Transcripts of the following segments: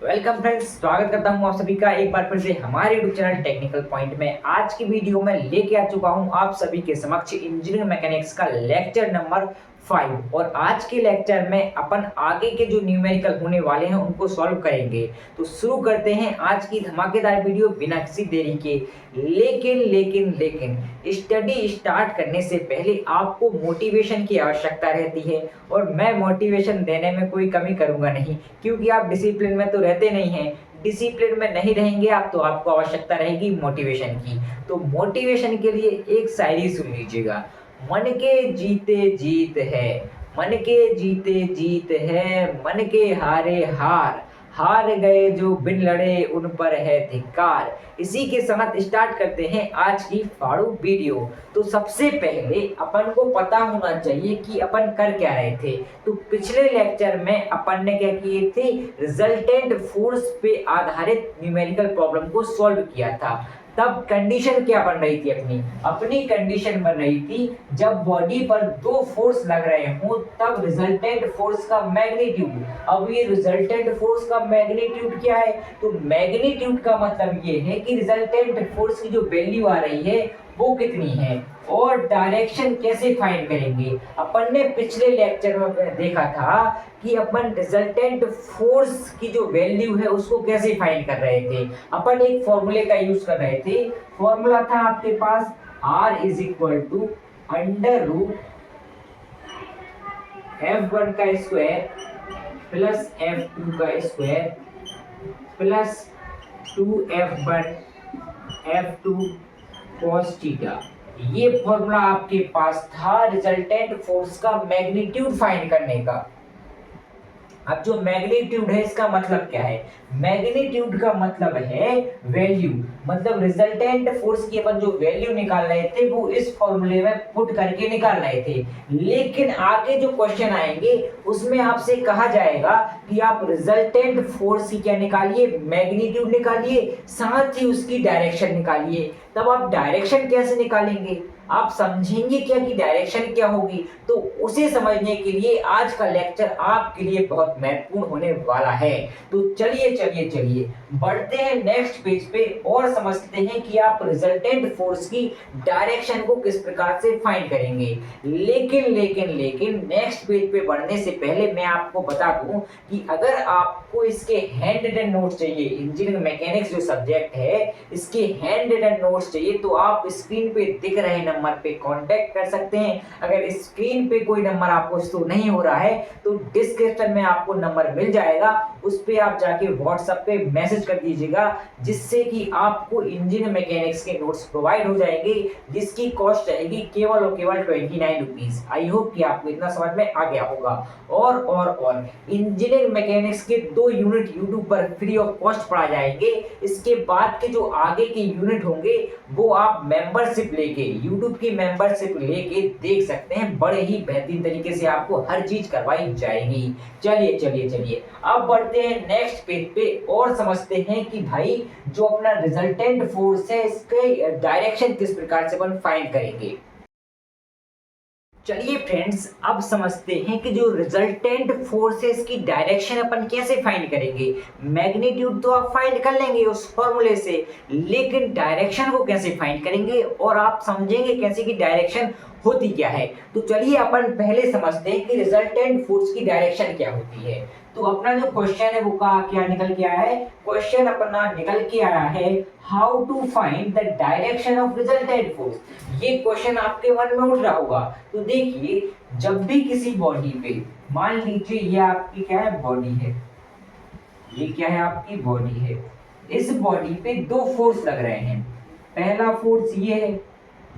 Welcome friends, स्वागत करता हूं आप सभी का एक बार फिर से हमारे यूट्यूब चैनल टेक्निकल पॉइंट में। आज की वीडियो में लेके आ चुका हूं आप सभी के समक्ष इंजीनियरिंग मैकेनिक्स का लेक्चर नंबर 5। और आज के लेक्चर में अपन आगे के जो न्यूमेरिकल होने वाले हैं उनको सॉल्व करेंगे। तो शुरू करते हैं आज की धमाकेदार वीडियो बिना किसी देरी के। लेकिन स्टडी स्टार्ट करने से पहले आपको मोटिवेशन की आवश्यकता रहती है, और मैं मोटिवेशन देने में कोई कमी करूंगा नहीं, क्योंकि आप डिसिप्लिन में तो रहते नहीं हैं। डिसिप्लिन में नहीं रहेंगे आप तो आपको आवश्यकता रहेगी मोटिवेशन की। तो मोटिवेशन के लिए एक शायरी सुन लीजिएगा। मन के जीते जीत है, मन के जीते जीत है, मन के हारे हार, हार गए जो बिन लड़े उन पर है धिक्कार। इसी के साथ स्टार्ट करते हैं आज की फाड़ू वीडियो। तो सबसे पहले अपन को पता होना चाहिए कि अपन कर क्या रहे थे। तो पिछले लेक्चर में अपन ने क्या किए थे, रिजल्टेंट फोर्स पे आधारित न्यूमेरिकल प्रॉब्लम को सॉल्व किया था। तब कंडीशन क्या बन रही थी, अपनी अपनी कंडीशन बन रही थी जब बॉडी पर दो फोर्स लग रहे हों तब रिजल्टेंट फोर्स का मैग्नीट्यूड। अब ये रिजल्टेंट फोर्स का मैग्नीट्यूड क्या है, तो मैग्नीट्यूड का मतलब ये है कि रिजल्टेंट फोर्स की जो वैल्यू आ रही है वो कितनी है। और डायरेक्शन कैसे फाइंड करेंगे, अपन ने पिछले लेक्चर में देखा था कि अपन रिजल्टेंट फोर्स की जो वैल्यू है उसको कैसे फाइंड कर रहे थे। अपन एक फॉर्मूले का यूज कर रहे थे। फॉर्मूला था आपके पास R is equal to under root F1 का स्क्वायर प्लस F2 का square plus 2F1 F2 cos theta. ये फॉर्मूला आपके पास था रिजल्टेंट फोर्स का मैग्नीट्यूड फाइंड करने का। अब जो मैग्नीट्यूड है इसका मतलब क्या है, मैग्नीट्यूड का मतलब है वैल्यू, मतलब रिजल्टेंट फोर्स की अपन जो वैल्यू निकाल रहे थे वो इस फॉर्मूले में पुट करके निकाल रहे थे। लेकिन आगे जो क्वेश्चन आएंगे उसमें आपसे कहा जाएगा कि आप रिजल्टेंट फोर्स की क्या निकालिए, मैग्नीट्यूड निकालिए, साथ ही उसकी डायरेक्शन निकालिए। तब आप डायरेक्शन कैसे निकालेंगे, आप समझेंगे क्या कि डायरेक्शन क्या होगी। तो उसे समझने के लिए आज का लेक्चर आपके लिए बहुत महत्वपूर्ण होने वाला है। तो चलिए चलिए चलिए बढ़ते हैं नेक्स्ट पेज पे और समझते हैं कि आप रिजल्टेंट फोर्स की डायरेक्शन को किस प्रकार से फाइंड करेंगे। लेकिन नेक्स्ट पेज पे बढ़ने से पहले मैं आपको बता दूं कि अगर आपको इसके हैंड रिटन नोट्स चाहिए, इंजीनियरिंग मैकेनिक्स जो सब्जेक्ट है इसके हैंड रिटन नोट्स चाहिए, तो आप स्क्रीन पे दिख रहे नंबर पे कांटेक्ट कर सकते हैं। अगर स्क्रीन पे कोई नंबर आपको शो नहीं हो रहा है तो डिस्क्रिप्शन में आपको नंबर मिल जाएगा, उस पे आप जाके व्हाट्सएप पे मैसेज कर दीजिएगा, जिससे कि आपको इंजीनियरिंग मैकेनिक्स के नोट्स प्रोवाइड हो जाएंगे, जिसकी कॉस्ट रहेगी केवल और केवल 29 रुपीज। आई होप कि आपको इतना समझ में आ गया होगा। और इंजीनियरिंग मैकेनिक्स के 2 यूनिट यूट्यूब पर फ्री ऑफ कॉस्ट पढ़ा जाएंगे। इसके बाद के जो आगे के यूनिट होंगे वो आप मेंबरशिप लेके, यूट्यूब की मेंबरशिप लेके देख सकते हैं। बड़े ही बेहतरीन तरीके से आपको हर चीज करवाई जाएगी। चलिए अब बढ़ते हैं नेक्स्ट पेज पे और समझते हैं कि भाई जो अपना रिजल्टेंट फोर्स है इसके डायरेक्शन किस प्रकार से अपन फाइंड करेंगे। चलिए फ्रेंड्स, अब समझते हैं कि जो रिजल्टेंट फोर्सेस की डायरेक्शन अपन कैसे फाइंड करेंगे। मैग्नीट्यूड तो आप फाइंड कर लेंगे उस फॉर्मूले से, लेकिन डायरेक्शन को कैसे फाइंड करेंगे और आप समझेंगे कैसे कि डायरेक्शन होती क्या है। तो चलिए अपन पहले समझते हैं कि रिजल्टेंट फोर्स की डायरेक्शन क्या होती है। तो अपना जो क्वेश्चन है वो क्या निकल के आया है, क्वेश्चन अपना निकल के आया है how to find the direction of resultant force. ये क्वेश्चन आपके मन में उठ रहा होगा। तो देखिए, जब भी किसी बॉडी पे, मान लीजिए ये आपकी क्या है, बॉडी है, ये क्या है, आपकी बॉडी है। इस बॉडी पे 2 फोर्स लग रहे हैं। पहला फोर्स ये है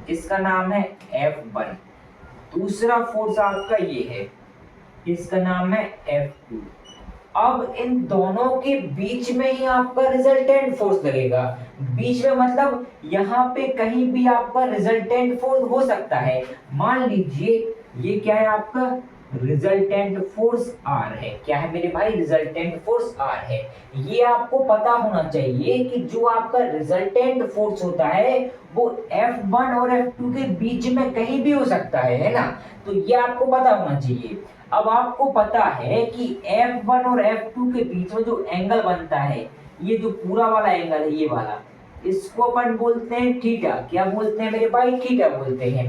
जिसका नाम है F1, दूसरा फोर्स आपका ये है, इसका नाम है F2। अब इन दोनों के बीच में ही आपका रिजल्टेंट फोर्स लगेगा। बीच में मतलब यहाँ पे कहीं भी आपका रिजल्टेंट फोर्स हो सकता है। मान लीजिए ये क्या है, आपका रिजल्टेंट फोर्स R है। क्या है मेरे भाई, रिजल्टेंट फोर्स R है। ये आपको पता होना चाहिए कि जो आपका रिजल्टेंट फोर्स होता है वो F1 और F2 के बीच में कहीं भी हो सकता है ना। तो ये आपको पता होना चाहिए। अब आपको पता है कि F1 और F2 के बीच में जो एंगल बनता है, ये जो पूरा वाला एंगल है ये वाला, इसको अपन बोलते हैं थीटा। क्या बोलते हैं मेरे भाई? थीटा बोलते हैं।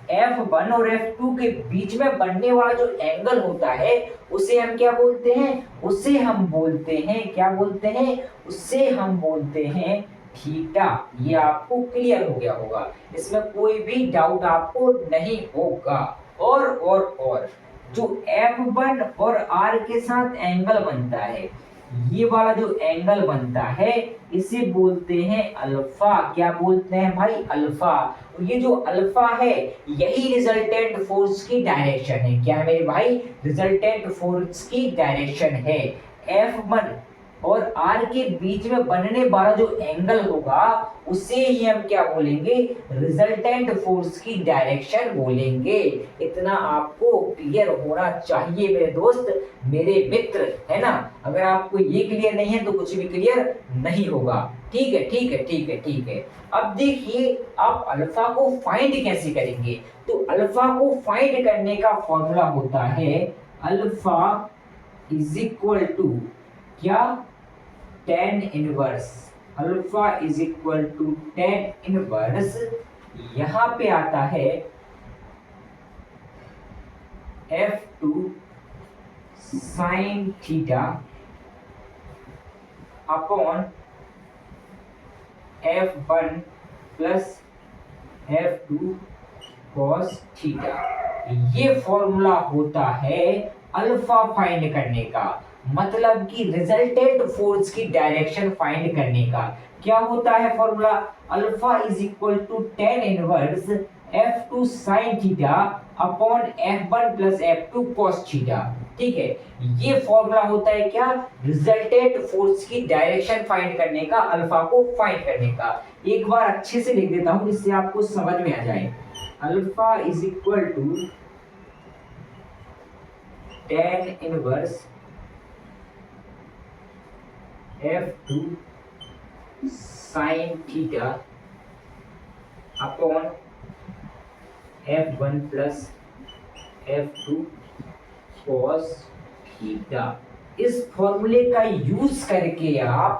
F1 और F2 के बीच में बनने वाला जो एंगल होता है उसे हम क्या बोलते हैं? उसे हम बोलते हैं, क्या बोलते हैं? उसे हम बोलते हैं थीटा। ये आपको क्लियर हो गया होगा, इसमें कोई भी डाउट आपको नहीं होगा। और जो F1 और R के साथ एंगल बनता है, ये वाला जो एंगल बनता है इसे बोलते हैं अल्फा। क्या बोलते हैं भाई? अल्फा। ये जो अल्फा है यही रिजल्टेंट फोर्स की डायरेक्शन है। क्या है मेरे भाई? रिजल्टेंट फोर्स की डायरेक्शन है। F1 और R के बीच में बनने वाला जो एंगल होगा उसे ही हम क्या बोलेंगे? रिजल्टेंट फोर्स की डायरेक्शन बोलेंगे। इतना आपको क्लियर होना चाहिए मेरे दोस्त, मेरे मित्र, है ना? अगर आपको ये क्लियर नहीं है तो कुछ भी क्लियर नहीं होगा। ठीक है, ठीक है, ठीक है, ठीक है। अब देखिए आप अल्फा को फाइंड कैसे करेंगे? तो अल्फा को फाइंड करने का फॉर्मूला होता है अल्फा इज इक्वल टू क्या? tan inverse. Alpha is equal to tan inverse, यहां पे आता है F2 sin theta upon F1 plus F2 cos theta. ये फॉर्मूला होता है अल्फा फाइंड करने का, मतलब कि रिजल्टेंट फोर्स की डायरेक्शन फाइंड करने का। क्या होता है formula? Alpha is equal to tan inverse F2 sin theta upon F1 plus F2 cos theta. ठीक है, ये फॉर्मूला होता है क्या? रिजल्टेंट फोर्स की डायरेक्शन फाइंड करने का, अल्फा को फाइंड करने का। एक बार अच्छे से लिख देता हूं जिससे आपको समझ में आ जाए। Alpha is equal to tan inverse F2 sin theta upon F1 plus F2 cos theta. इस फॉर्मूले का यूज करके आप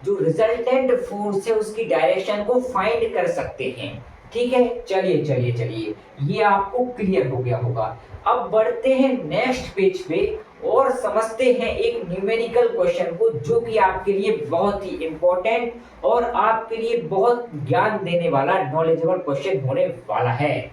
जो रिजल्टेंट फोर्स है उसकी डायरेक्शन को फाइंड कर सकते हैं। ठीक है, चलिए चलिए चलिए, ये आपको क्लियर हो गया होगा। अब बढ़ते हैं नेक्स्ट पेज पे और समझते हैं एक न्यूमेरिकल क्वेश्चन को, जो कि आपके लिए बहुत ही इंपॉर्टेंट और आपके लिए बहुत ज्ञान देने वाला नॉलेजेबल क्वेश्चन होने वाला है।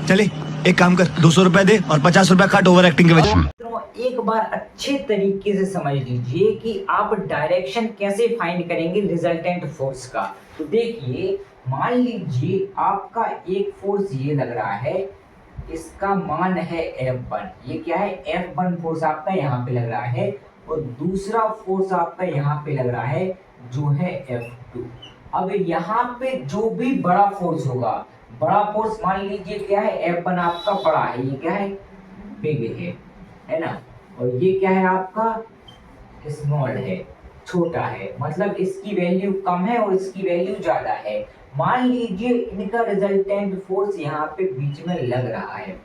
चले एक काम कर, 200 रुपए दे और 50 रुपए काट ओवर एक्टिंग के वजह से। एक बार अच्छे तरीके से समझ लीजिए कि आप डायरेक्शन कैसे फाइंड करेंगे रिजल्टेंट फोर्स का। तो देखिए, मान लीजिए आपका एक फोर्स ये लग रहा है, इसका मान है F1। ये क्या है? F1 फोर्स आपका यहाँ पे लग रहा है, और दूसरा फोर्स आपका यहाँ पे लग रहा है जो है F2। अब यहाँ पे जो भी बड़ा फोर्स होगा, बड़ा फोर्स मान लीजिए क्या है? F1 आपका बड़ा है, ये क्या है? बिग है ना? और ये क्या है आपका? स्मॉल है, छोटा है। मतलब इसकी वैल्यू कम है और इसकी वैल्यू ज्यादा है। मान लीजिए इनका रिजल्टेंट फोर्स यहाँ पे बीच में लग रहा है,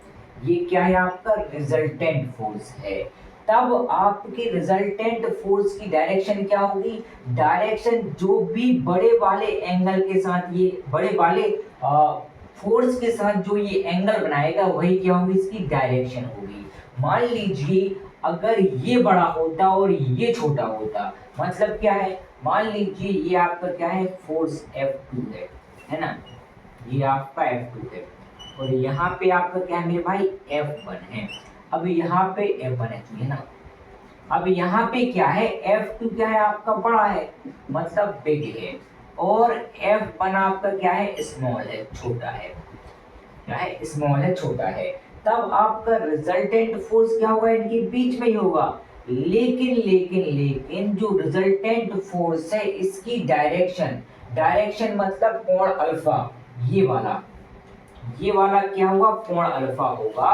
ये क्या है? आपका रिजल्टेंट फोर्स है। तब आपकी रिजल्टेंट फोर्स की डायरेक्शन क्या होगी? डायरेक्शन जो भी बड़े वाले एंगल के साथ, ये बड़े वाले फोर्स के साथ जो ये एंगल बनाएगा वही क्या होगी? इसकी डायरेक्शन होगी। मान लीजिए अगर ये बड़ा होता और ये छोटा होता, मतलब क्या है? मान लीजिए ये आपका क्या है? फोर्स F2 है ना? ये आपका F2 है और यहाँ पे आपका क्या है मेरे भाई? F1 है। अब यहाँ पे F1 है ना? अब यहाँ पे क्या है? F2 क्या है? आपका बड़ा है, मतलब बिग है, और F1 आपका क्या है? स्मॉल है, छोटा है। क्या है? स्मॉल है, छोटा है। तब आपका रिजल्टेंट फोर्स क्या होगा? इनके बीच में ही होगा। लेकिन जो रिजल्टेंट फोर्स है इसकी डायरेक्शन मतलब कोण अल्फा, ये वाला क्या होगा? कोण अल्फा होगा।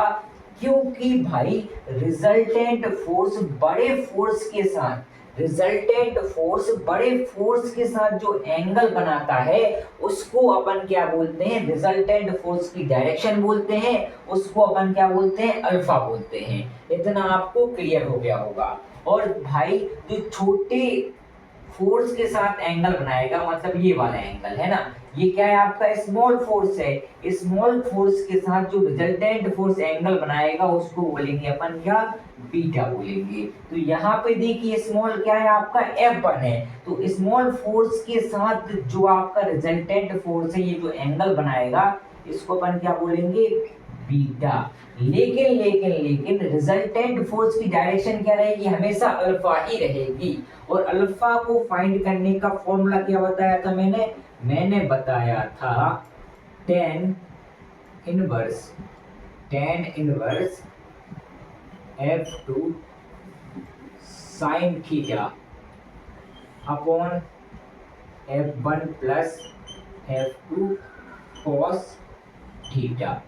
क्योंकि भाई रिजल्टेंट फोर्स बड़े फोर्स के साथ रिजल्टेंट फोर्स बड़े फोर्स के साथ जो एंगल बनाता है उसको अपन क्या बोलते हैं, रिजल्टेंट फोर्स की डायरेक्शन बोलते हैं, उसको अपन क्या बोलते हैं, अल्फा बोलते हैं। इतना आपको क्लियर हो गया होगा। और भाई जो छोटे फोर्स के साथ एंगल बनाएगा, मतलब ये वाला एंगल है ना, ये क्या है आपका स्मॉल फोर्स है। स्मॉल फोर्स के साथ जो रिजल्टेंट फोर्स एंगल बनाएगा उसको बोलेंगे अपन क्या, बीटा बोलेंगे। तो यहाँ पे देखिए स्मॉल क्या है आपका F1 है, तो स्मॉल फोर्स के साथ जो आपका रिजल्टेंट फोर्स है, ये जो एंगल बनाएगा इसको अपन क्या बोलेंगे, बीटा। लेकिन रिजल्टेंट फोर्स की डायरेक्शन क्या रहेगी, हमेशा अल्फा ही रहेगी। और अल्फा को फाइंड करने का फॉर्मूला क्या बताया था मैंने बताया था tan inverse F2 sin theta upon F1 plus F2 cos theta.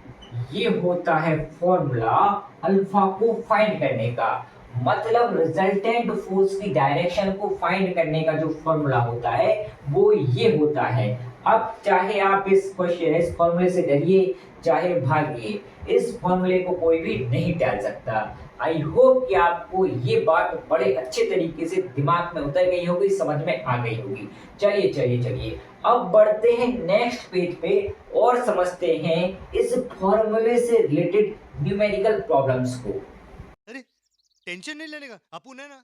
ये होता है फॉर्मूला अल्फा को फाइंड करने का। मतलब रिजल्टेंट फोर्स की डायरेक्शन को फाइंड करने का जो फॉर्मूला होता है वो ये होता है। अब चाहे आप इस फॉर्मूले से डरिए चाहे भागिए, इस फॉर्मूले को कोई भी नहीं टाल सकता। आई होप कि आपको ये बात बड़े अच्छे तरीके से दिमाग में उतर गई होगी, समझ में आ गई होगी। चलिए अब बढ़ते हैं नेक्स्ट पेज पे और समझते हैं इस फॉर्मूले से रिलेटेड न्यूमेरिकल प्रॉब्लम्स को। अरे टेंशन नहीं लेने का, अपुन है ना।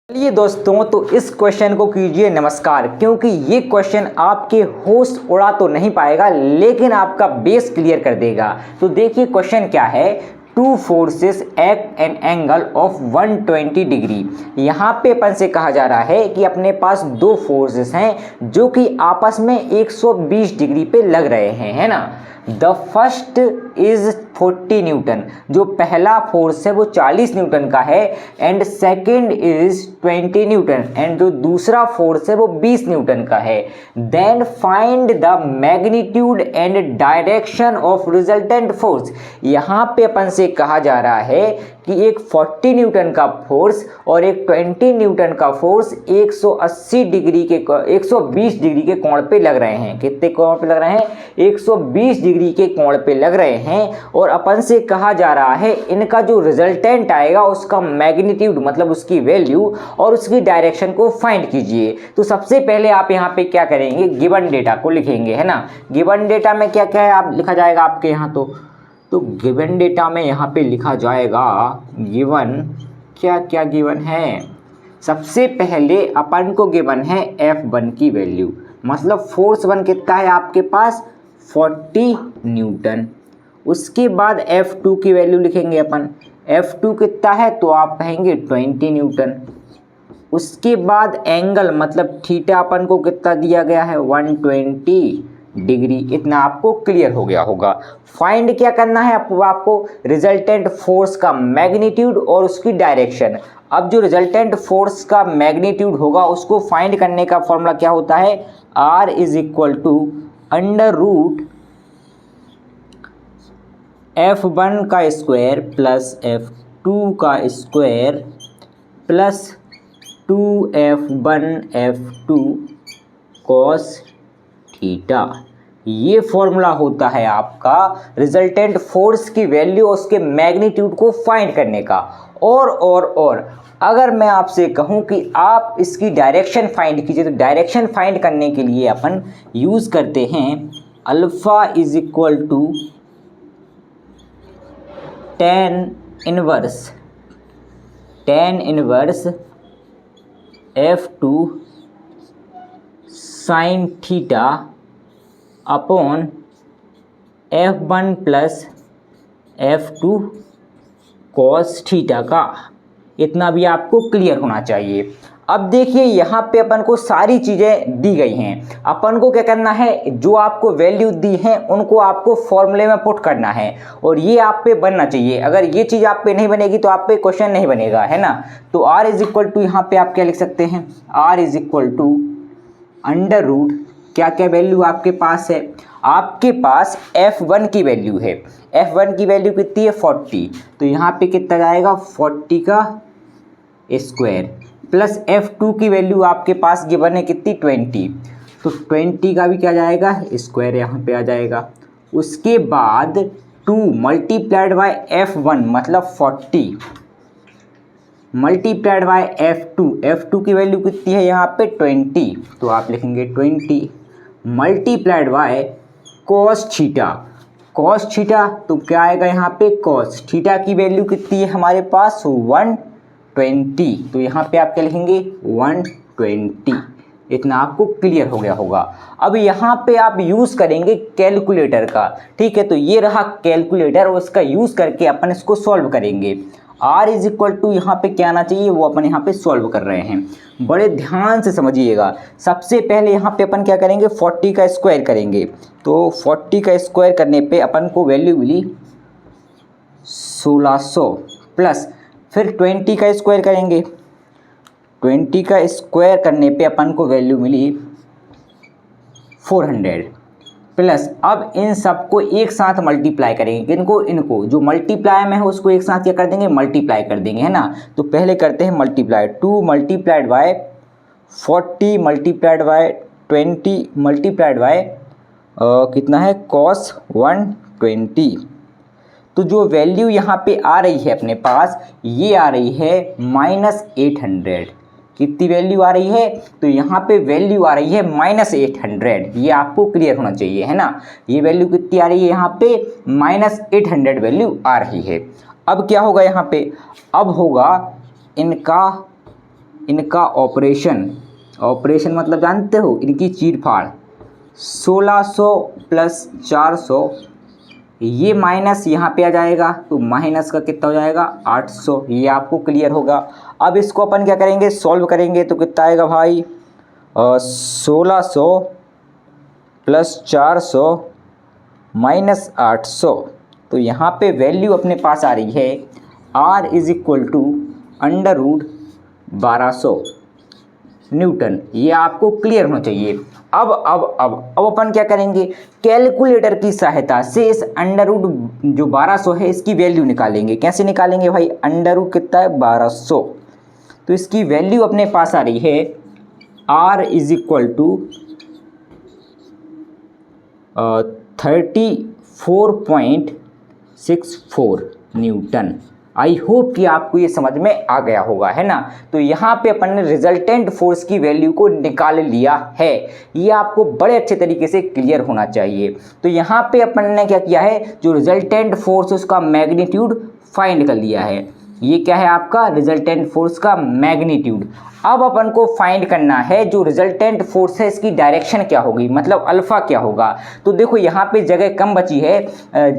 चलिए दोस्तों, तो इस क्वेश्चन को कीजिए नमस्कार, क्योंकि ये क्वेश्चन आपके होश उड़ा तो नहीं पाएगा लेकिन आपका बेस क्लियर कर देगा। तो देखिए क्वेश्चन क्या है, two forces act an angle of 120 degree. यहाँ पे अपन से कहा जा रहा है कि अपने पास दो फोर्सेस हैं जो कि आपस में 120 डिग्री पे लग रहे हैं, है ना। द फर्स्ट इज 40 न्यूटन, जो पहला फोर्स है वो 40 न्यूटन का है, and second is 20 newton, and जो दूसरा फोर्स है वो 20 न्यूटन का है। Then find the magnitude and direction of resultant force. यहाँ पे अपन से कहा जा रहा है कि एक 40 न्यूटन का फोर्स और एक 20 न्यूटन का फोर्स 120 डिग्री के कोण पे लग रहे हैं। कितने कोण पे लग रहे हैं, 120 डिग्री के कोण पे लग रहे हैं। और अपन से कहा जा रहा है इनका जो रिजल्टेंट आएगा उसका मैग्नीट्यूड मतलब उसकी वैल्यू और उसकी डायरेक्शन को फाइंड कीजिए। तो सबसे पहले आप यहाँ पे क्या करेंगे, गिवन डेटा को लिखेंगे, है ना। गिवन डेटा में क्या क्या है आप लिखा जाएगा आपके यहाँ, तो गिवन डेटा में यहाँ पे लिखा जाएगा गिवन क्या क्या गिवन है। सबसे पहले अपन को गिवन है F1 की वैल्यू, मतलब फोर्स 1 कितना है आपके पास 40 न्यूटन। उसके बाद F2 की वैल्यू लिखेंगे अपन, F2 कितना है तो आप कहेंगे 20 न्यूटन। उसके बाद एंगल मतलब थीटा अपन को कितना दिया गया है 120 डिग्री। इतना आपको क्लियर हो गया होगा। फाइंड क्या करना है आपको रिजल्टेंट फोर्स का मैग्नीट्यूड और उसकी डायरेक्शन। अब जो रिजल्टेंट फोर्स का मैग्नीट्यूड होगा उसको फाइंड करने का फॉर्मूला क्या होता है, R is equal to under root F1 का स्क्वायर प्लस F2 का square plus 2F1 F2 cos theta. ये फॉर्मूला होता है आपका रिजल्टेंट फोर्स की वैल्यू और उसके मैग्नीट्यूड को फाइंड करने का। और अगर मैं आपसे कहूं कि आप इसकी डायरेक्शन फाइंड कीजिए, तो डायरेक्शन फाइंड करने के लिए अपन यूज करते हैं alpha is equal to tan inverse F2 sine theta upon F1 plus F2 cos theta का। इतना भी आपको क्लियर होना चाहिए। अब देखिए यहाँ पे अपन को सारी चीज़ें दी गई हैं। अपन को क्या करना है, जो आपको वैल्यू दी हैं उनको आपको फॉर्मूले में पुट करना है और ये आप पे बनना चाहिए। अगर ये चीज़ आप पे नहीं बनेगी तो आप पे क्वेश्चन नहीं बनेगा, है ना। तो R इज इक्वल टू यहाँ पे आप क्या लिख सकते हैं, R is equal to under root क्या क्या वैल्यू आपके पास है, आपके पास F1 की वैल्यू है। F1 की वैल्यू कितनी है 40, तो यहाँ पे कितना जाएगा 40 का स्क्वायर प्लस F2 की वैल्यू आपके पास गिवन है कितनी 20, तो 20 का भी क्या जाएगा स्क्वायर यहाँ पे आ जाएगा। उसके बाद 2 मल्टीप्लाइड बाय F1 मतलब 40 मल्टीप्लाइड बाय F2 की वैल्यू कितनी है यहाँ पे 20, तो आप लिखेंगे 20 मल्टीप्लाइड बाय कॉस थीटा तो क्या आएगा यहाँ पे कॉस थीटा की वैल्यू कितनी है हमारे पास 120, तो यहाँ पे आप क्या लिखेंगे 120। इतना आपको क्लियर हो गया होगा। अब यहाँ पे आप यूज़ करेंगे कैलकुलेटर का, ठीक है। तो ये रहा कैलकुलेटर और उसका यूज़ करके अपन इसको सॉल्व करेंगे। R इज इक्वल टू यहाँ पे क्या आना चाहिए वो अपन यहाँ पे सॉल्व कर रहे हैं। बड़े ध्यान से समझिएगा। सबसे पहले यहाँ पे अपन क्या करेंगे 40 का स्क्वायर करेंगे, तो 40 का स्क्वायर करने पे अपन को वैल्यू मिली 1600 प्लस फिर 20 का स्क्वायर करेंगे, 20 का स्क्वायर करने पे अपन को वैल्यू मिली 400 प्लस अब इन सबको एक साथ मल्टीप्लाई करेंगे। इनको जो मल्टीप्लाई में है उसको एक साथ क्या कर देंगे मल्टीप्लाई कर देंगे, है ना। तो पहले करते हैं multiply, 2 multiplied bye 40 multiplied by 20 multiplied by कितना है cos 120। तो जो वैल्यू यहाँ पे आ रही है अपने पास ये आ रही है -800। कितनी वैल्यू आ रही है तो यहाँ पे वैल्यू आ रही है -800। ये आपको क्लियर होना चाहिए, है ना। ये वैल्यू कितनी आ रही है यहाँ पे -800 वैल्यू आ रही है। अब क्या होगा यहाँ पे, अब होगा इनका ऑपरेशन मतलब जानते हो इनकी चीरफाड़। 1600 प्लस 400 ये माइनस यहाँ पे आ जाएगा तो माइनस का कितना हो जाएगा 800। ये आपको क्लियर होगा। अब इसको अपन क्या करेंगे सॉल्व करेंगे तो कितना आएगा भाई 1600 प्लस 400 माइनस 800। तो यहाँ पे वैल्यू अपने पास आ रही है R is equal to √1200 newton. ये आपको क्लियर होना चाहिए। अब अपन क्या करेंगे कैलकुलेटर की सहायता से इस √ जो 1200 है इसकी वैल्यू निकालेंगे। कैसे निकालेंगे भाई, √ कितना है 1200, तो इसकी वैल्यू अपने पास आ रही है R is equal to 34.64 newton. I hope कि आपको ये समझ में आ गया होगा, है ना। तो यहाँ पे अपन ने रिजल्टेंट फोर्स की वैल्यू को निकाल लिया है। ये आपको बड़े अच्छे तरीके से क्लियर होना चाहिए। तो यहाँ पे अपन ने क्या किया है, जो रिजल्टेंट फोर्स उसका मैग्नीट्यूड फाइंड कर लिया है। ये क्या है आपका रिजल्टेंट फोर्स का मैग्नीट्यूड। अब अपन को फाइंड करना है जो रिजल्टेंट फोर्स है इसकी डायरेक्शन क्या होगी, मतलब अल्फ़ा क्या होगा। तो देखो यहाँ पे जगह कम बची है,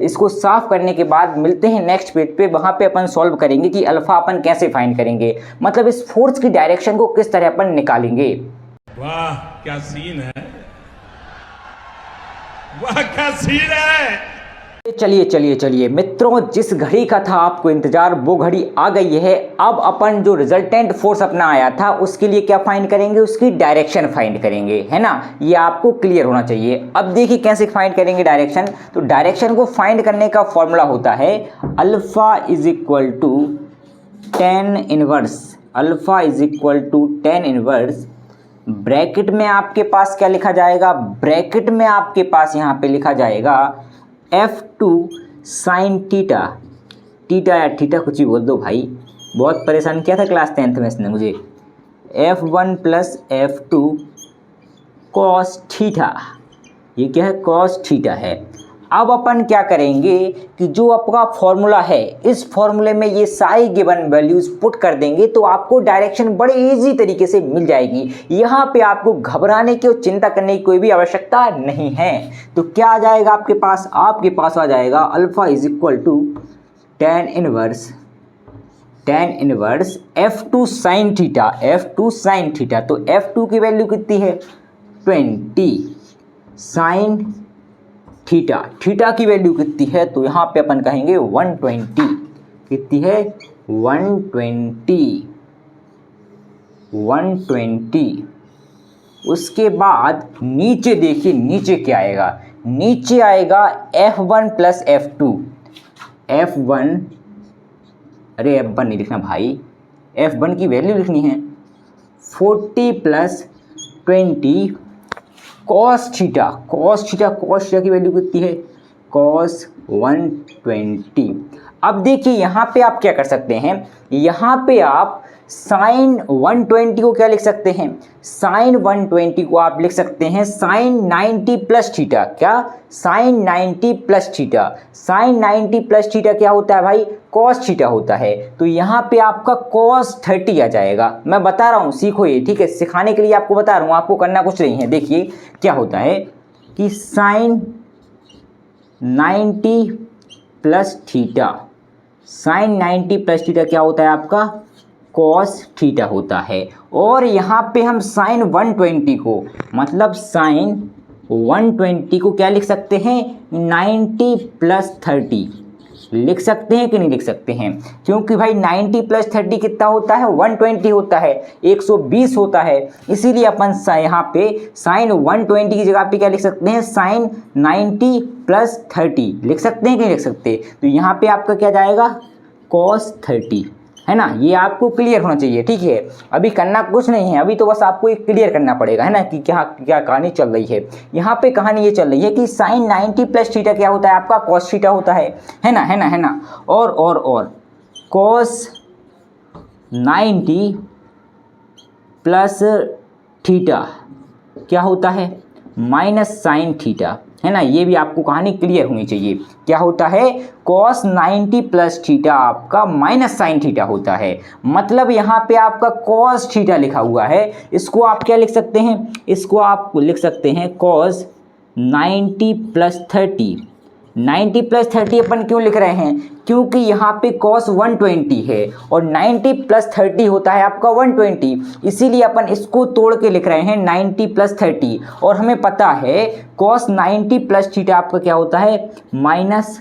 इसको साफ करने के बाद मिलते हैं नेक्स्ट पेज पे। वहाँ पे अपन सॉल्व करेंगे कि अल्फ़ा अपन कैसे फाइंड करेंगे, मतलब इस फोर्स की डायरेक्शन को किस तरह अपन निकालेंगे। वाह क्या सीन है, वाह क्या सीन है। चलिए मित्रों, जिस घड़ी का था आपको इंतजार वो घड़ी आ गई है। अब अपन जो रिजल्टेंट फोर्स अपना आया था उसके लिए क्या फाइंड करेंगे, उसकी डायरेक्शन फाइंड करेंगे, है ना। ये आपको क्लियर होना चाहिए। अब देखिए कैसे फाइंड करेंगे डायरेक्शन। तो डायरेक्शन को फाइंड करने का फॉर्मूला होता है alpha is equal to tan inverse bracket में आपके पास क्या लिखा जाएगा, ब्रैकेट में आपके पास यहाँ पे लिखा जाएगा F2 साइन थीटा या थीटा कुछ भी बोल दो भाई, बहुत परेशान किया था क्लास 10th में इसने मुझे। F1 plus F2 cos theta, ये क्या है कॉस थीटा है। अब अपन क्या करेंगे कि जो आपका फॉर्मूला है इस फॉर्मूले में ये सारी गिवन वैल्यूज पुट कर देंगे तो आपको डायरेक्शन बड़े इजी तरीके से मिल जाएगी। यहाँ पे आपको घबराने की और चिंता करने की कोई भी आवश्यकता नहीं है। तो क्या आ जाएगा आपके पास आ जाएगा alpha is equal to tan inverse F2 sine theta. तो F2 की वैल्यू कितनी है 20 साइन थीटा की वैल्यू कितनी है, तो यहाँ पे अपन कहेंगे 120। कितनी है 120। उसके बाद नीचे देखिए, नीचे क्या आएगा, नीचे आएगा F1 प्लस F2। F1 नहीं लिखना भाई, F1 की वैल्यू लिखनी है। 40 plus 20 cos theta. Cos theta की वैल्यू कितनी है? कॉस 120। अब देखिए यहाँ पे आप क्या कर सकते हैं, यहाँ पे आप साइन 120 को क्या लिख सकते हैं? साइन 120 को आप लिख सकते हैं साइन 90 प्लस थीटा। क्या? Sine 90 plus theta. Sine 90 plus theta क्या होता है भाई? कॉस थीटा होता है। तो यहाँ पे आपका कॉस 30 आ जाएगा। मैं बता रहा हूँ, सीखो ये, ठीक है? सिखाने के लिए आपको बता रहा हूँ, आपको करना कुछ नहीं है। देखिए क्या होता है कि sine 90 plus theta, sine 90 plus theta क्या होता है आपका? कॉस थीटा होता है। और यहाँ पे हम साइन 120 को, मतलब साइन 120 को क्या लिख सकते हैं? 90 प्लस 30 लिख सकते हैं कि नहीं लिख सकते हैं? क्योंकि भाई 90 प्लस 30 कितना होता है? 120 होता है, 120 होता है। इसीलिए अपन यहाँ पे साइन 120 की जगह पे क्या लिख सकते हैं? साइन 90 प्लस 30 लिख सकते हैं कि नहीं लिख सकते? तो यहाँ पे आपका क्या जाएगा? कॉस 30, है ना? ये आपको क्लियर होना चाहिए, ठीक है? अभी करना कुछ नहीं है, अभी तो बस आपको एक क्लियर करना पड़ेगा, है ना, कि क्या क्या कहानी चल रही है। यहाँ पे कहानी ये चल रही है कि साइन 90 प्लस थीटा क्या होता है आपका? कॉस थीटा होता है ना? और कॉस 90 प्लस थीटा क्या होता है? माइनस साइन थीटा, है ना? ये भी आपको कहानी क्लियर होनी चाहिए। क्या होता है? कॉस 90 प्लस थीटा आपका माइनस साइन थीटा होता है। मतलब यहाँ पे आपका कॉस थीटा लिखा हुआ है, इसको आप क्या लिख सकते हैं? इसको आप लिख सकते हैं कॉस 90 प्लस 30। 90 प्लस 30 अपन क्यों लिख रहे हैं? क्योंकि यहाँ पे cos 120 है और 90 प्लस 30 होता है आपका 120, इसीलिए अपन इसको तोड़ के लिख रहे हैं 90 प्लस 30। और हमें पता है cos 90 प्लस थीटा आपका क्या होता है? Minus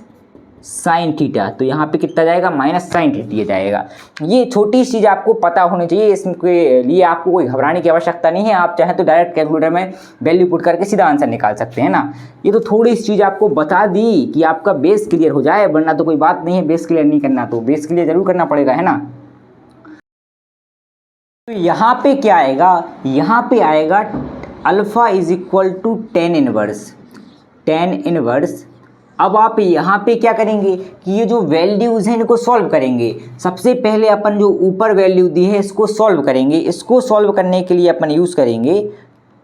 sign theta. तो यहाँ पे कितना जाएगा? माइनस साइन थीटा जाएगा। ये छोटी चीज़ आपको पता होनी चाहिए, इसके लिए आपको कोई घबराने की आवश्यकता नहीं है। आप चाहे तो डायरेक्ट कैलकुलेटर में वैल्यू पुट करके सीधा आंसर निकाल सकते हैं ना। ये तो थोड़ी सी चीज़ आपको बता दी कि आपका बेस क्लियर हो जाए, वरना तो कोई बात नहीं है। बेस क्लियर नहीं करना तो बेस क्लियर जरूर करना पड़ेगा, है ना? तो यहाँ पे क्या आएगा? यहाँ पे आएगा alpha is equal to tan inverse. अब आप यहाँ पे क्या करेंगे कि ये जो वैल्यूज़ हैं इनको सॉल्व करेंगे। सबसे पहले अपन जो ऊपर वैल्यू दी है इसको सॉल्व करेंगे। इसको सॉल्व करने के लिए अपन यूज़ करेंगे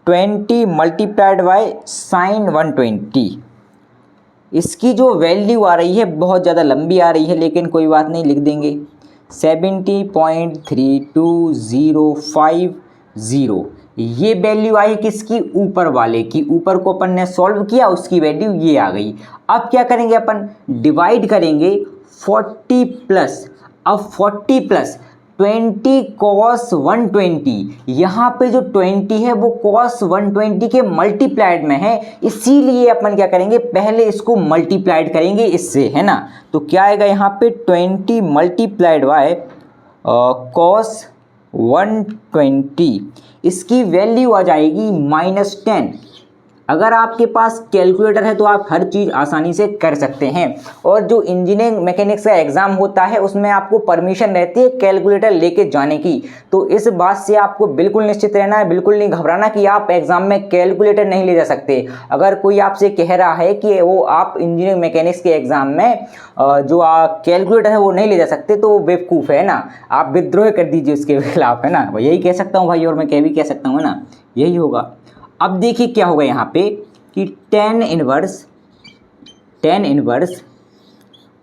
20 मल्टीप्लाइड बाय साइन 120। इसकी जो वैल्यू आ रही है बहुत ज़्यादा लंबी आ रही है, लेकिन कोई बात नहीं, लिख देंगे 70.3250। ये वैल्यू आई किसकी? ऊपर वाले की। ऊपर को अपन ने सॉल्व किया, उसकी वैल्यू ये आ गई। अब क्या करेंगे अपन? डिवाइड करेंगे 40 प्लस, अब 40 प्लस 20 cos 120। यहाँ पे जो 20 है वो cos 120 के मल्टीप्लाइड में है, इसीलिए अपन क्या करेंगे? पहले इसको मल्टीप्लाइड करेंगे इससे, है ना? तो क्या आएगा यहाँ पे? 20 मल्टीप्लाइड बाय cos 120, इसकी वैल्यू आ जाएगी -10। अगर आपके पास कैलकुलेटर है तो आप हर चीज़ आसानी से कर सकते हैं। और जो इंजीनियरिंग मैकेनिक्स का एग्ज़ाम होता है उसमें आपको परमिशन रहती है कैलकुलेटर लेके जाने की। तो इस बात से आपको बिल्कुल निश्चित रहना है, बिल्कुल नहीं घबराना कि आप एग्ज़ाम में कैलकुलेटर नहीं ले जा सकते। अगर कोई आपसे कह रहा है कि वो आप इंजीनियरिंग मैकेनिक्स के एग्ज़ाम में जो कैलकुलेटर है वो नहीं ले जा सकते, तो वो बेवकूफ़ है ना। आप विद्रोह कर दीजिए उसके खिलाफ, है ना? यही कह सकता हूँ भाई, और मैं भी कह सकता हूँ, है ना? यही होगा। अब देखिए क्या होगा यहाँ पे कि टेन इनवर्स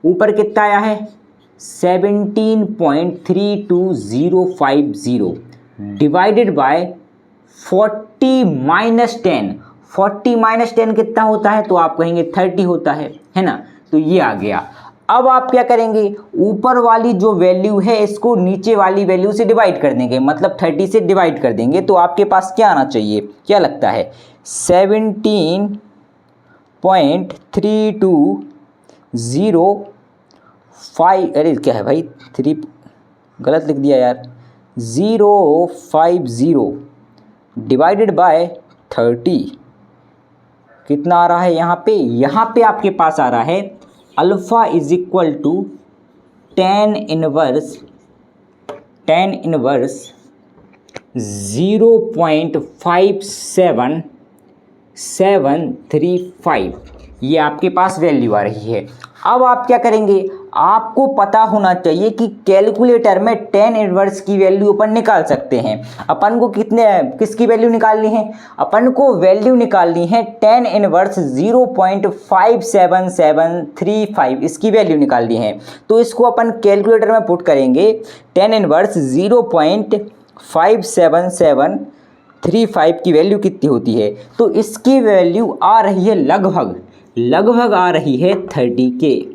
ऊपर कितना आया है? 17.32050 डिवाइडेड बाय 40 माइनस 10। 40 माइनस 10 कितना होता है? तो आप कहेंगे 30 होता है ना? तो ये आ गया। अब आप क्या करेंगे? ऊपर वाली जो वैल्यू है इसको नीचे वाली वैल्यू से डिवाइड कर देंगे, मतलब 30 से डिवाइड कर देंगे। तो आपके पास क्या आना चाहिए? क्या लगता है? 17.3205, अरे क्या है भाई, 3 गलत लिख दिया यार, 050 डिवाइडेड बाय 30 कितना आ रहा है यहाँ पे? यहाँ पे आपके पास आ रहा है alpha is equal to tan inverse 0.57735 ये आपके पास वैल्यू आ रही है। अब आप क्या करेंगे, आपको पता होना चाहिए कि कैलकुलेटर में tan इनवर्स की वैल्यू अपन निकाल सकते हैं। अपन को किसकी वैल्यू निकालनी है, अपन को वैल्यू निकालनी है tan इनवर्स 0.57735 इसकी वैल्यू निकालनी है। तो इसको अपन कैलकुलेटर में पुट करेंगे, tan इनवर्स 0.57735 की वैल्यू कितनी होती है, तो इसकी वैल्यू आ रही है लगभग आ रही है 30K।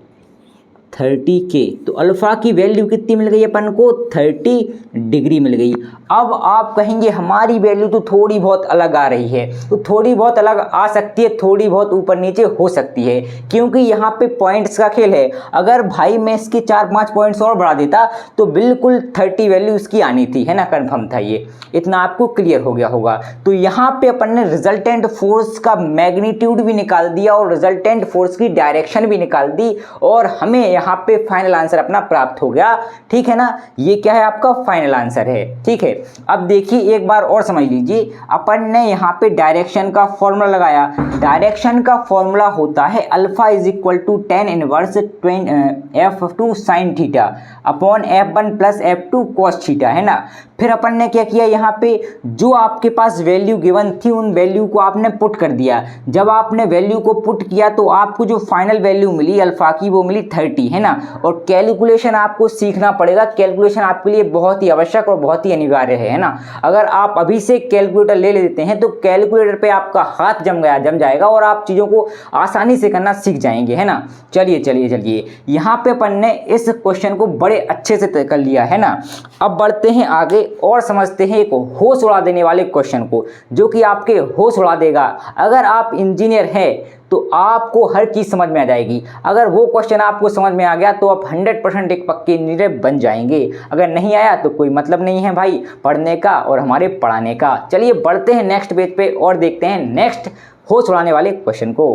तो अल्फ़ा की वैल्यू कितनी मिल गई अपन को, 30 डिग्री मिल गई। अब आप कहेंगे हमारी वैल्यू तो थोड़ी बहुत अलग आ रही है, तो थोड़ी बहुत अलग आ सकती है, थोड़ी बहुत ऊपर नीचे हो सकती है, क्योंकि यहाँ पे पॉइंट्स का खेल है। अगर भाई मैं इसके 4-5 पॉइंट्स और बढ़ा देता तो बिल्कुल 30 वैल्यू इसकी आनी थी, है ना, कन्फर्म था ये, इतना आपको क्लियर हो गया होगा। तो यहाँ पे अपन ने रिजल्टेंट फोर्स का मैग्नीट्यूड भी निकाल दिया और रिजल्टेंट फोर्स की डायरेक्शन भी निकाल दी, और हमें यहाँ पे फाइनल आंसर अपना प्राप्त हो गया। ठीक है ना, ये क्या है, आपका फाइनल आंसर है। ठीक है, अब देखिए एक बार और समझ लीजिए, अपन ने यहाँ पे डायरेक्शन का फॉर्मूला लगाया। डायरेक्शन का फॉर्मूला होता है alpha is equal to tan inverse F2 sin theta upon F1 plus F2 cos theta, है ना। फिर अपन ने क्या किया, यहाँ पे जो आपके पास वैल्यू गिवन थी उन वैल्यू को आपने पुट कर दिया। जब आपने वैल्यू को पुट किया तो आपको जो फाइनल वैल्यू मिली अल्फा की वो मिली 30, है ना। और कैलकुलेशन आपको सीखना पड़ेगा, कैलकुलेशन आपके लिए बहुत ही आवश्यक और बहुत ही अनिवार्य है ना। अगर आप अभी से कैलकुलेटर ले लेते हैं तो कैलकुलेटर पे आपका हाथ जम जाएगा और आप चीज़ों को आसानी से करना सीख जाएंगे, है ना। चलिए यहाँ पे अपन ने इस क्वेश्चन को बड़े अच्छे से कर लिया, है ना। अब बढ़ते हैं आगे और समझते हैं एक होश उड़ा देने वाले क्वेश्चन को, जो कि आपके होश उड़ा देगा। अगर आप इंजीनियर हैं तो आपको हर चीज़ समझ में आ जाएगी। अगर वो क्वेश्चन आपको समझ में आ गया तो आप 100% एक पक्के इंजीनियर बन जाएंगे। अगर नहीं आया तो कोई मतलब नहीं है भाई पढ़ने का और हमारे पढ़ाने का। चलिए बढ़ते हैं नेक्स्ट पेज पे और देखते हैं नेक्स्ट होश उड़ाने वाले क्वेश्चन को।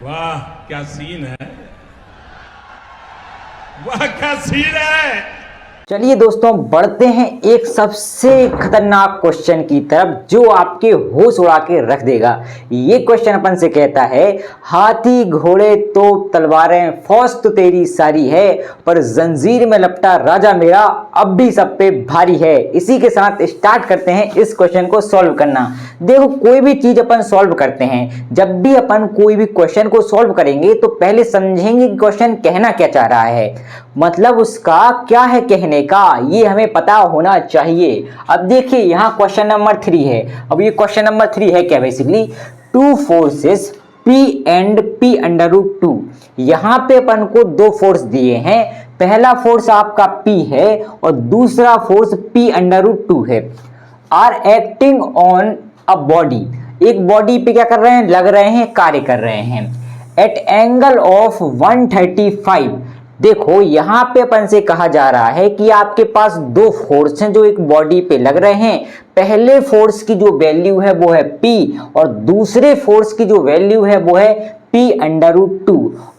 वाह क्या सीन है, वाह क्या सीन है। चलिए दोस्तों बढ़ते हैं एक सबसे खतरनाक क्वेश्चन की तरफ जो आपके होश उड़ा के रख देगा। ये क्वेश्चन अपन से कहता है, हाथी घोड़े तो तलवारें फौज तो तेरी सारी है, पर जंजीर में लपटा राजा मेरा अब भी सब पे भारी है। इसी के साथ स्टार्ट करते हैं इस क्वेश्चन को सॉल्व करना। देखो कोई भी चीज अपन सॉल्व करते हैं, जब भी अपन कोई भी क्वेश्चन को सॉल्व करेंगे तो पहले समझेंगे कि क्वेश्चन कहना क्या चाह रहा है, मतलब उसका क्या है कहने का, ये हमें पता होना चाहिए। अब देखिए यहाँ क्वेश्चन नंबर 3 है। अब ये क्वेश्चन नंबर 3 है क्या, basically two forces P and P under root 2। यहाँ पे अपन को दो फोर्स दिए हैं, पहला फोर्स आपका P है और दूसरा फोर्स P अंडर रूट 2 है। Are acting on a body, एक बॉडी पे क्या कर रहे हैं, लग रहे हैं, कार्य कर रहे हैं एट एंगल ऑफ 135। देखो यहाँ पे अपन से कहा जा रहा है कि आपके पास दो फोर्स हैं जो एक बॉडी पे लग रहे हैं। पहले फोर्स की जो वैल्यू है वो है P और दूसरे फोर्स की जो वैल्यू है वो है P अंडर रूट 2।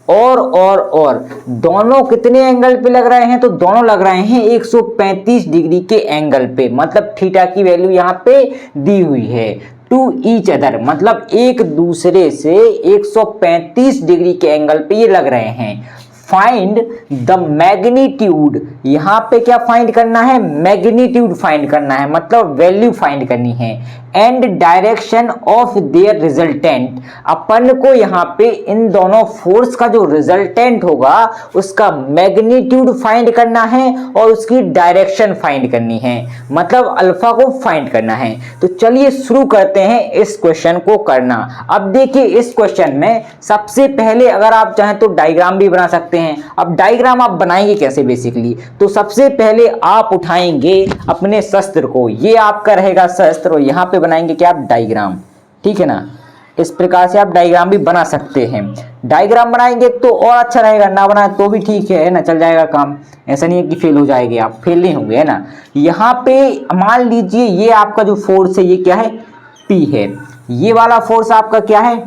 और दोनों कितने एंगल पे लग रहे हैं, तो दोनों लग रहे हैं 135 डिग्री के एंगल पे, मतलब थीटा की वैल्यू यहाँ पे दी हुई है टू ईच अदर, मतलब एक दूसरे से 135 डिग्री के एंगल पे ये लग रहे हैं। फाइंड द मैग्नीट्यूड, यहाँ पे क्या फाइंड करना है, मैग्नीट्यूड फाइंड करना है, मतलब वैल्यू फाइंड करनी है। And direction of their resultant, अपन को यहाँ पे इन दोनों फोर्स का जो रिजल्टेंट होगा उसका मैग्नीट्यूड फाइंड करना है और उसकी डायरेक्शन फाइंड करनी है, मतलब अल्फा को फाइंड करना है। तो चलिए शुरू करते हैं इस क्वेश्चन को करना। अब देखिए इस क्वेश्चन में सबसे पहले अगर आप चाहें तो डायग्राम भी बना सकते हैं। अब डायग्राम आप बनाएंगे कैसे, बेसिकली तो सबसे पहले आप उठाएंगे अपने शस्त्र को, ये आपका रहेगा शस्त्र, और यहाँ पे बनाएंगे क्या, आप डायग्राम। ठीक है ना, इस प्रकार से आप डायग्राम भी बना सकते हैं। डायग्राम बनाएंगे तो और अच्छा रहेगा, ना बनाए तो भी ठीक है ना, चल जाएगा काम। ऐसा नहीं है कि फेल हो जाएंगे आप, फेल नहीं होंगे, है ना। यहाँ पे मान लीजिए ये आपका जो फोर्स है ये क्या है, P है, ये वाला फोर्स आपका क्या है,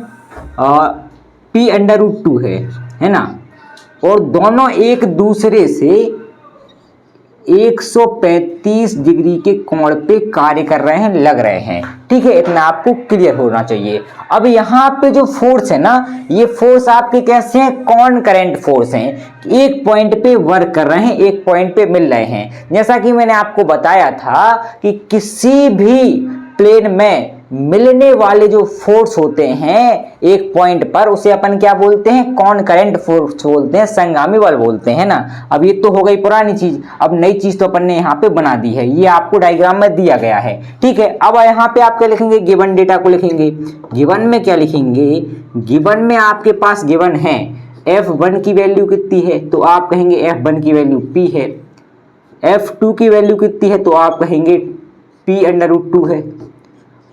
P अंडर रूट 2 है ना। और दोनों एक दूसरे से 135 डिग्री के कोण पे कार्य कर रहे हैं, लग रहे हैं। ठीक है, इतना आपको क्लियर होना चाहिए। अब यहाँ पे जो फोर्स है ना, ये फोर्स आपके कैसे हैं, कॉनकरेंट फोर्स हैं। एक पॉइंट पे वर्क कर रहे हैं, एक पॉइंट पे मिल रहे हैं। जैसा कि मैंने आपको बताया था कि किसी भी प्लेन में मिलने वाले जो फोर्स होते हैं एक पॉइंट पर, उसे अपन क्या बोलते हैं, कॉनकरेंट फोर्स बोलते हैं, संगामी बल बोलते हैं ना। अब ये तो हो गई पुरानी चीज, अब नई चीज तो अपन ने यहाँ पे बना दी है, ये आपको डायग्राम में दिया गया है। ठीक है, अब यहाँ पे आप क्या लिखेंगे, गिवन डेटा को लिखेंगे। गिवन में क्या लिखेंगे, गिवन में आपके पास गिवन है F1 की वैल्यू कितनी है, तो आप कहेंगे F1 की वैल्यू P है। F2 की वैल्यू कितनी है, तो आप कहेंगे P√2 है।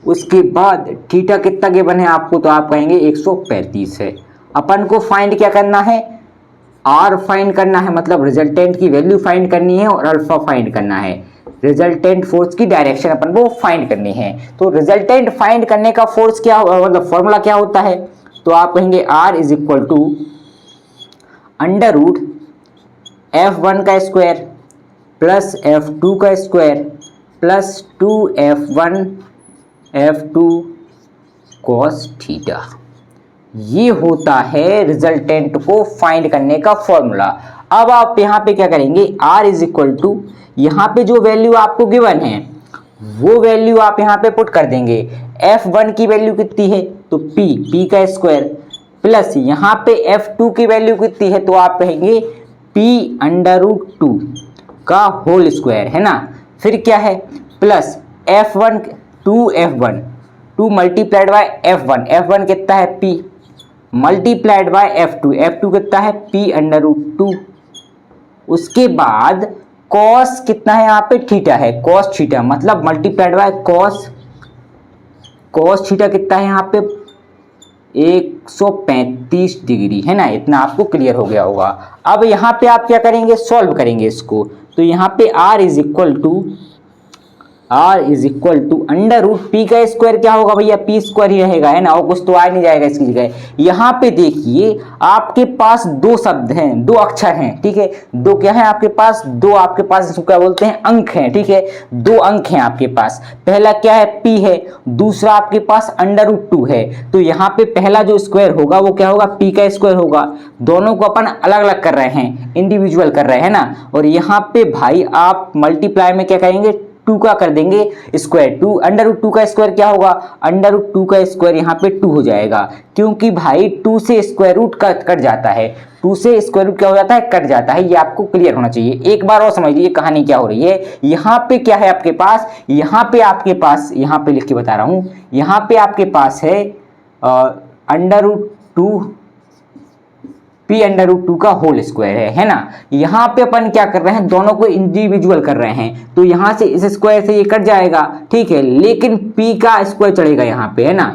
उसके बाद थीटा कितना गिवन है आपको, तो आप कहेंगे 135 है। अपन को फाइंड क्या करना है, R फाइंड करना है, मतलब रिजल्टेंट की वैल्यू फाइंड करनी है, और अल्फा फाइंड करना है। रिजल्टेंट फोर्स की डायरेक्शन अपन को फाइंड करनी है। तो रिजल्टेंट फाइंड करने का फोर्स क्या, मतलब फॉर्मूला क्या होता है, तो आप कहेंगे R is equal to under root F1 का स्क्वायर प्लस F2 का square plus 2F1 F2 cos theta. ये होता है रिजल्टेंट को फाइंड करने का फॉर्मूला। अब आप यहाँ पे क्या करेंगे, R इज इक्वल टू, यहाँ पे जो वैल्यू आपको गिवन है वो वैल्यू आप यहाँ पे पुट कर देंगे। F1 की वैल्यू कितनी है, तो P का स्क्वायर प्लस यहाँ पे F2 की वैल्यू कितनी है, तो आप कहेंगे P√2 का होल स्क्वायर, है ना। फिर क्या है, plus F1 2F1 2 multiplied bye F1 कितना है P मल्टीप्लाइड बाय F2 कितना है P√2। उसके बाद cos कितना है यहाँ पे, थीटा है, cos थीटा मतलब मल्टीप्लाइड बाय cos थीटा कितना है यहाँ पे 135 डिग्री, है ना। इतना आपको क्लियर हो गया होगा। अब यहाँ पे आप क्या करेंगे, सॉल्व करेंगे इसको। तो यहाँ पे R is equal to under root P का स्क्वायर क्या होगा भैया, P स्क्वायर ही रहेगा, है ना, और कुछ तो आ नहीं जाएगा इसकी जगह। यहाँ पे देखिए आपके पास दो शब्द हैं, दो अक्षर हैं। ठीक है, दो क्या है आपके पास, दो आपके पास इसको क्या बोलते हैं, अंक हैं। ठीक है, दो अंक हैं आपके पास। पहला क्या है, P है, दूसरा आपके पास अंडर रूट 2 है। तो यहाँ पे पहला जो स्क्वायर होगा वो क्या होगा, P का स्क्वायर होगा। दोनों को अपन अलग अलग कर रहे हैं, इंडिविजुअल कर रहे हैं ना। और यहाँ पे भाई आप मल्टीप्लाई में क्या करेंगे, 2 का कर देंगे स्क्वायर। 2 अंडर रूट 2 का स्क्वायर क्या होगा, अंडर रूट 2 का स्क्वायर यहाँ पे 2 हो जाएगा, क्योंकि भाई 2 से स्क्वायर रूट कट जाता है। 2 से स्क्वायर रूट क्या हो जाता है, कट जाता है। ये आपको क्लियर होना चाहिए। एक बार और समझ लीजिए कहानी क्या हो रही है। यहाँ पे क्या है आपके पास, यहाँ पे लिख के बता रहा हूँ, यहाँ पे आपके पास है अंडर रूट 2 P√2 का होल स्क्वायर है ना। यहाँ पे अपन क्या कर रहे हैं, दोनों को इंडिविजुअल कर रहे हैं। तो यहाँ से इस स्क्वायर से ये कट जाएगा, ठीक है, लेकिन P का स्क्वायर चढ़ेगा यहाँ पे, है ना,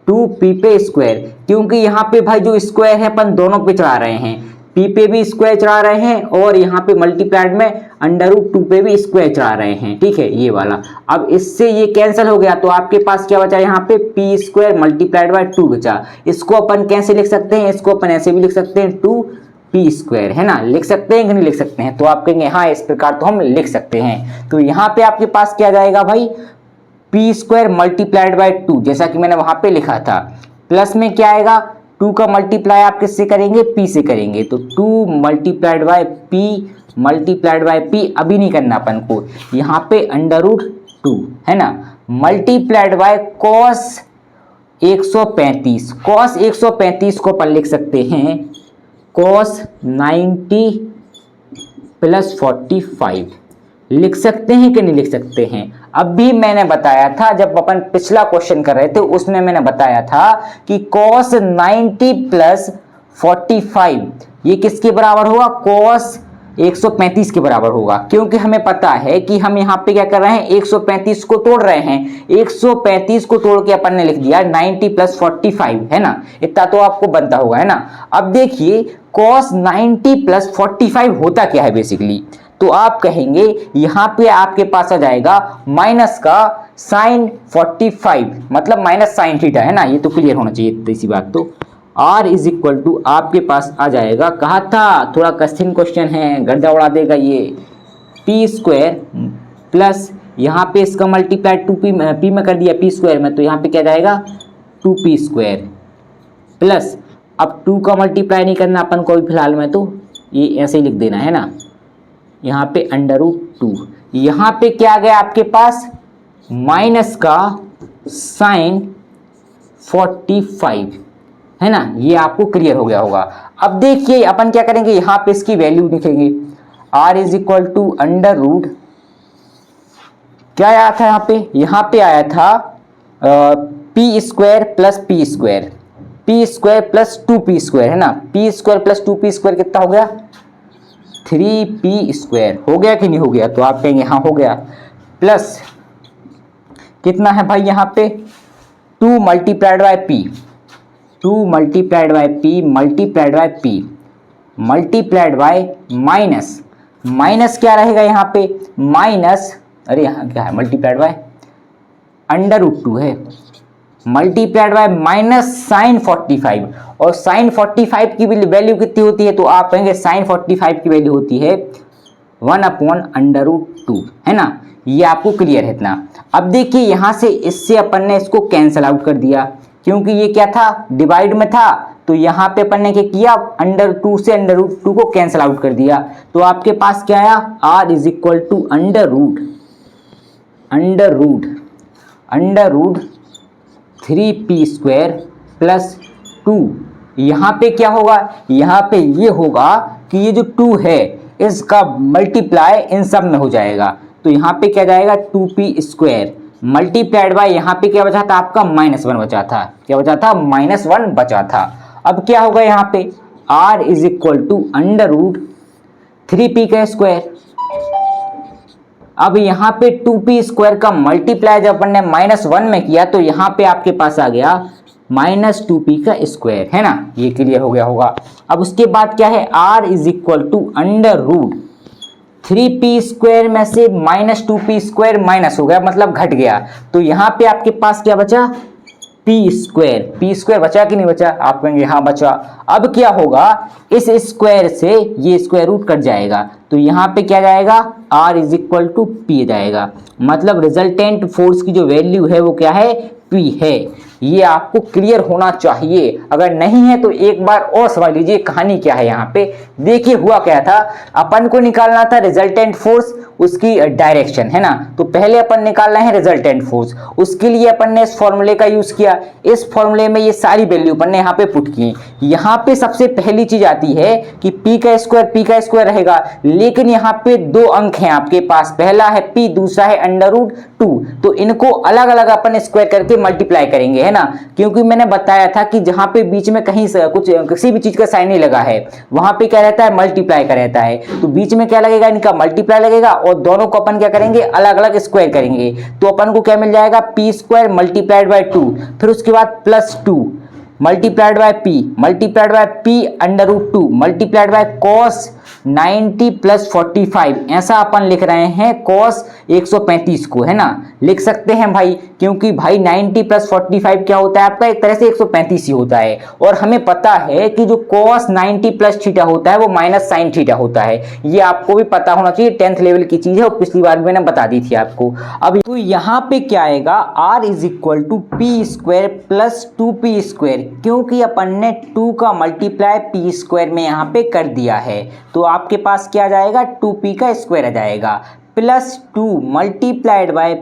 2P पे स्क्वायर, क्योंकि यहाँ पे भाई जो स्क्वायर है अपन दोनों पे चढ़ा रहे हैं। P पे भी स्क्वायर चढ़ा रहे हैं और यहाँ पे मल्टीप्लाइड में अंडर रूट 2 पे भी स्क्वायर चढ़ा रहे हैं। ठीक है, ये वाला। अब इससे ये कैंसिल हो गया, तो आपके पास क्या बचा यहाँ पे, P स्क्वायर मल्टीप्लाइड बाय 2 बचा। इसको अपन कैसे लिख सकते हैं, इसको अपन ऐसे भी लिख सकते हैं, 2P स्क्वायर, है ना। लिख सकते हैं कि नहीं लिख सकते हैं, तो आप कहेंगे हाँ इस प्रकार तो हम लिख सकते हैं। तो यहाँ पे आपके पास क्या जाएगा भाई, P स्क्वायर मल्टीप्लाइड बाय 2, जैसा कि मैंने वहां पे लिखा था। प्लस में क्या आएगा, 2 का मल्टीप्लाई आप किससे करेंगे, P से करेंगे। तो 2 मल्टीप्लाइड बाय P अभी नहीं करना अपन को, यहाँ पे अंडर रूट 2, है ना, मल्टीप्लाइड बाय cos 135 को अपन लिख सकते हैं cos 90 प्लस 45। लिख सकते हैं कि नहीं लिख सकते हैं। अभी मैंने बताया था, जब अपन पिछला क्वेश्चन कर रहे थे उसमें मैंने बताया था कि cos 90 प्लस 45 ये किसके बराबर होगा, cos 135 के बराबर होगा। क्योंकि हमें पता है कि हम यहाँ पे क्या कर रहे हैं, 135 को तोड़ रहे हैं। 135 को तोड़ के अपन ने लिख दिया 90 प्लस 45, है ना। इतना तो आपको बनता होगा, है ना। अब देखिए cos 90 प्लस 45 होता क्या है बेसिकली, तो आप कहेंगे यहाँ पे आपके पास आ जाएगा माइनस का साइन 45, मतलब माइनस साइन थीटा, है ना। ये तो क्लियर होना चाहिए इसी बात। तो R इज इक्वल टू आपके पास आ जाएगा, कहा था थोड़ा कठिन क्वेश्चन है, गर्दा उड़ा देगा ये, पी स्क्वायर प्लस यहाँ पे इसका मल्टीप्लाई टू पी में कर दिया पी स्क्वायर में, तो यहाँ पे क्या जाएगा 2p स्क्वायर प्लस, अब 2 का मल्टीप्लाई नहीं करना अपन को भी फिलहाल में, तो ये ऐसे ही लिख देना है ना, यहाँ पे √2। यहाँ पे क्या आ गया आपके पास माइनस का साइन 45 है ना, ये आपको क्लियर हो गया होगा। अब देखिए अपन क्या करेंगे, यहाँ पे इसकी वैल्यू लिखेंगे r इज इक्वल टू √, क्या आया था यहाँ पे आया था P square plus P square, P square plus 2p square है ना, P square plus 2p square कितना हो गया 3p स्क्वायर, हो गया कि नहीं हो गया, तो आप कहेंगे हाँ हो गया, प्लस कितना है भाई यहाँ पे 2 multiplied bye p, 2 multiplied bye p multiplied by p multiplied by minus, minus क्या रहेगा यहाँ पे माइनस, अरे यहाँ क्या है मल्टीप्लाइड बाय √2 है, मल्टीप्लाइड बाय माइनस साइन 45, और साइन 45 की वैल्यू कितनी होती है, तो आप कहेंगे साइन 45 की वैल्यू होती है 1/√2 है ना, ये आपको क्लियर है इतना। अब देखिए यहाँ से इससे अपन ने इसको कैंसिल आउट कर दिया, क्योंकि ये क्या था डिवाइड में था, तो यहाँ पे अपन ने क्या किया √2 से √2 को कैंसिल आउट कर दिया, तो आपके पास क्या आया r is equal to √√√√3p square plus 2। यहाँ पे क्या होगा, यहाँ पे ये होगा कि ये जो 2 है इसका मल्टीप्लाई इन सब में हो जाएगा, तो यहाँ पे क्या जाएगा 2p स्क्वायर मल्टीप्लाइड बाय यहाँ पे क्या बचा था आपका -1 बचा था, क्या बचा था -1 बचा था। अब क्या होगा यहाँ पे r is equal to √3p का स्क्वायर, अब यहाँ पे 2p स्क्वायर का मल्टीप्लाई जब अपन ने -1 में किया, तो यहाँ पे आपके पास आ गया -2p का स्क्वायर है ना, ये क्लियर हो गया होगा। अब उसके बाद क्या है r is equal to √3p square में से -2p स्क्वायर माइनस हो गया, मतलब घट गया, तो यहाँ पे आपके पास क्या बचा p स्क्वायर बचा कि नहीं बचा, आप कहेंगे हाँ बचा। अब क्या होगा इस स्क्वायर से ये स्क्वायर रूट कट जाएगा, तो यहाँ पे क्या जाएगा r is equal to p जाएगा, मतलब रिजल्टेंट फोर्स की जो वैल्यू है वो क्या है p है। ये आपको क्लियर होना चाहिए, अगर नहीं है तो एक बार और समझ लीजिए कहानी क्या है। यहाँ पे देखिए हुआ क्या था, अपन को निकालना था रिजल्टेंट फोर्स, उसकी डायरेक्शन है ना, तो पहले अपन निकालना है रिजल्टेंट फोर्स, उसके लिए अपन ने इस फॉर्मूले का यूज किया, इस फॉर्मूले में ये सारी वैल्यू अपन ने यहाँ पे पुट की। यहाँ पे सबसे पहली चीज आती है कि p का स्क्वायर रहेगा, लेकिन यहाँ पे 2 अंक हैं आपके पास, पहला है p दूसरा है √2, तो इनको अलग अलग अपन स्क्वायर करके मल्टीप्लाई करेंगे है ना, क्योंकि मैंने बताया था कि जहां पे बीच में कहीं कुछ किसी भी चीज का साइन नहीं लगा है वहां पे क्या रहता है मल्टीप्लाई का रहता है, तो बीच में क्या लगेगा इनका मल्टीप्लाई लगेगा, और दोनों को अपन क्या करेंगे अलग अलग स्क्वायर करेंगे, तो अपन को क्या मिल जाएगा p स्क्वायर मल्टीप्लाइड बाय 2, फिर उसके बाद +2 multiplied bye p √2 multiplied bye cos 90 + 45, ऐसा अपन लिख रहे हैं cos 135 को है ना, लिख सकते हैं भाई, क्योंकि भाई 90 + 45 क्या होता है आपका एक तरह से 135 ही होता है, और हमें पता है कि जो cos 90 + थीटा होता है वो -sin थीटा होता है, ये आपको भी पता होना चाहिए, 10th लेवल की चीज है और पिछली बार मैंने बता दी थी आपको। अब तो यहाँ पे क्या आएगा r is equal to p square plus 2p square, क्योंकि अपन ने 2 का मल्टीप्लाई p स्क्वायर में यहाँ पे कर दिया है, तो आपके पास क्या आ जाएगा 2p का स्क्वायर आ जाएगा, +2 मल्टीप्लाइड बाय